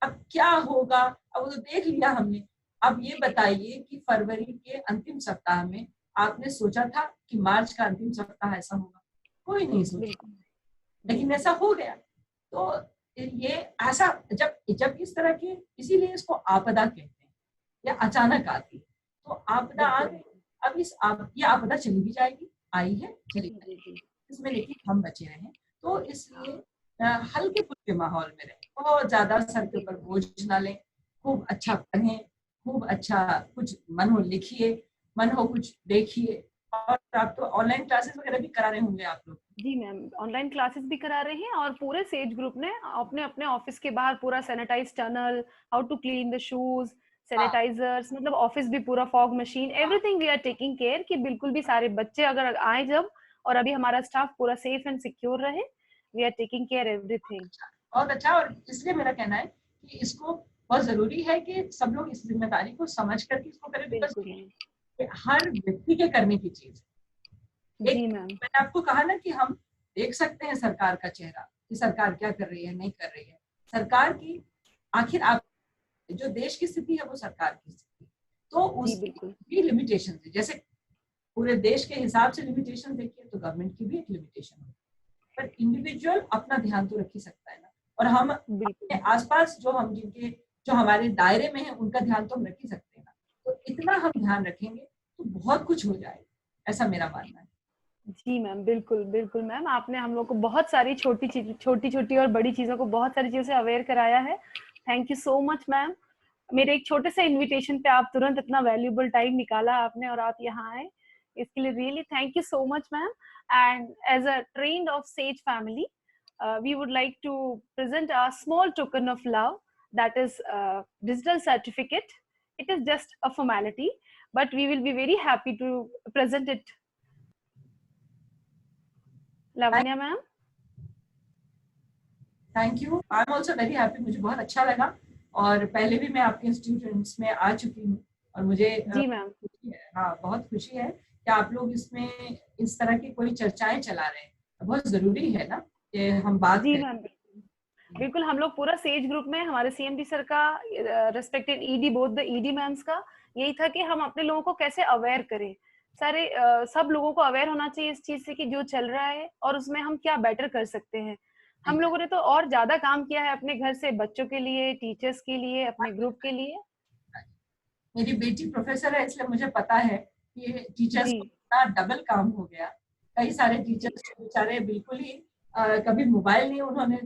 Speaker 2: अब क्या होगा, अब वो तो देख लिया हमने। अब ये बताइए कि फरवरी के अंतिम सप्ताह में आपने सोचा था कि मार्च का अंतिम सप्ताह ऐसा होगा? कोई नहीं सोचा, लेकिन ऐसा हो गया। तो ये ऐसा, जब जब इस तरह की, इसीलिए इसको आपदा कहते हैं, या अचानक आती है। तो आपदा आ गई, अब ये आपदा चली भी जाएगी, आई है चली जाएगी, इसमें लेकिन हम बचे रहें। तो इसलिए हल्के फुल्के माहौल में रहें, बहुत ज्यादा सर के ऊपर बोझ ना लें, खूब अच्छा पढ़ें, खूब अच्छा कुछ मन हो लिखिए, मन हो कुछ देखिए। और आप तो ऑनलाइन क्लासेस वगैरह भी करा रहे होंगे आप लोग?
Speaker 1: जी मैम, ऑनलाइन क्लासेस भी करा रहे हैं और पूरे सेज ग्रुप ने अपने अपने ऑफिस के बाहर पूरा sanitize tunnel, how to clean the shoes, sanitizers, मतलब ऑफिस भी पूरा fog machine, everything we are taking care कि बिल्कुल भी सारे बच्चे अगर आए जब, और अभी हमारा स्टाफ पूरा सेफ एंड सिक्योर रहे, we are taking care everything.
Speaker 2: बहुत अच्छा। और इसलिए मेरा कहना है कि इसको बहुत जरूरी है कि सब लोग इस जिम्मेदारी को समझ करके इसको करें, बिकॉज हर व्यक्ति के करने की चीज।
Speaker 1: जी मैम,
Speaker 2: मैंने आपको कहा ना कि हम देख सकते हैं सरकार का चेहरा कि सरकार क्या कर रही है, नहीं कर रही है। सरकार की, आखिर आप, जो देश की स्थिति है वो सरकार की स्थिति, तो उसकी भी लिमिटेशन है। जैसे पूरे देश के हिसाब से लिमिटेशन देखिए तो गवर्नमेंट की भी एक लिमिटेशन है, पर इंडिविजुअल अपना ध्यान तो रख ही सकता है ना। और हम अपने आसपास जो हमारे दायरे में है उनका ध्यान तो हम रख ही सकते हैं ना। तो इतना हम ध्यान रखेंगे तो बहुत कुछ हो जाएगा, ऐसा मेरा मानना है।
Speaker 1: जी मैम, बिल्कुल बिल्कुल मैम, आपने हम लोग को बहुत सारी छोटी छोटी और बड़ी चीजों को बहुत सारी चीजों से अवेयर कराया है। Thank you so much ma'am. मेरे एक छोटे से इनविटेशन पे आप तुरंत इतना वैल्यूएबल टाइम निकाला आपने और आप यहाँ आए, इसके लिए really thank you so much ma'am. And as a trend of Sage family, we would like to present a small token of love, that is digital certificate. It is just a formality, but we will be very happy to present it. Lavanya ma'am.
Speaker 2: Thank you, I am also very happy, मुझे बहुत अच्छा लगा। और पहले भी मैं आपके institutes में आ चुकी हूँ और मुझे
Speaker 1: जी मैम।
Speaker 2: हाँ बहुत खुशी है कि आप लोग इसमें इस तरह की कोई चर्चाएं चला रहे हैं। बहुत जरूरी है ना कि हम बात
Speaker 1: जी
Speaker 2: करें।
Speaker 1: मैम, बिल्कुल हम लोग पूरा सेज ग्रुप में हमारे सीएमडी सर का, respected ED, both the ED ma'am's का यही था कि हम अपने लोगों को कैसे अवेयर करें। सारे सब लोगों को अवेयर होना चाहिए इस चीज से कि जो चल रहा है और उसमें हम क्या बेटर कर सकते हैं। हम लोगों ने तो और ज्यादा काम किया है अपने घर से, बच्चों के लिए, टीचर्स के लिए, अपने ग्रुप के लिए।
Speaker 2: मेरी बेटी प्रोफेसर है इसलिए मुझे पता है कि टीचर्स
Speaker 1: जी
Speaker 2: को इतना डबल काम हो गया। कई सारे
Speaker 1: जी
Speaker 2: टीचर्स बेचारे बिल्कुल ही कभी मोबाइल नहीं, उन्होंने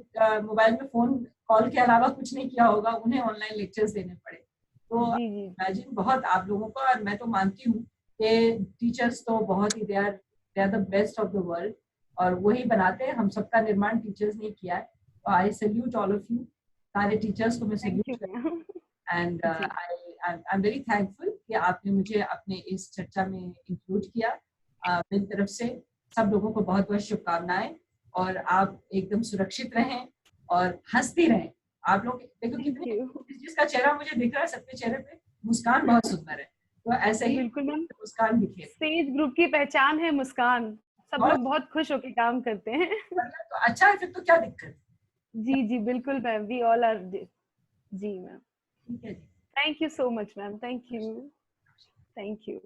Speaker 2: मोबाइल में फोन कॉल के अलावा कुछ नहीं किया होगा, उन्हें ऑनलाइन लेक्चर्स देने पड़े। तो
Speaker 1: जी जी
Speaker 2: इमेजिन बहुत आप लोगों को, और मैं तो मानती हूँ कि टीचर्स तो बहुत ही they are the best of the world, और वही बनाते हैं। हम सबका निर्माण टीचर्स ने किया है। तो I salute all of you, सारे टीचर्स को मैं
Speaker 1: थैंक
Speaker 2: सैल्यूट
Speaker 1: यू
Speaker 2: करती
Speaker 1: मैम।
Speaker 2: हूँ। एंड
Speaker 1: जी
Speaker 2: आई एम वेरी थैंकफुल कि आपने मुझे अपने इस चर्चा में इंक्लूड किया। मेरी तरफ से सब लोगों को बहुत बहुत शुभकामनाएं, और आप एकदम सुरक्षित रहें और हंसती रहें। आप लोग देखो
Speaker 1: थैंक
Speaker 2: कितने,
Speaker 1: यू।
Speaker 2: जिसका चेहरा मुझे दिख रहा है, सबके चेहरे पे मुस्कान बहुत सुंदर है। तो ऐसे ही
Speaker 1: बिल्कुल मैम,
Speaker 2: मुस्कान दिखे।
Speaker 1: सेज ग्रुप की पहचान है मुस्कान। सब
Speaker 2: बहुत
Speaker 1: लोग बहुत खुश होकर काम करते हैं।
Speaker 2: बढ़िया, तो अच्छा है, फिर तो क्या दिक्कत।
Speaker 1: जी जी बिल्कुल मैम, वी ऑल आर। जी मैम।
Speaker 2: ठीक है जी।
Speaker 1: Thank you so much ma'am, thank you. Thank you.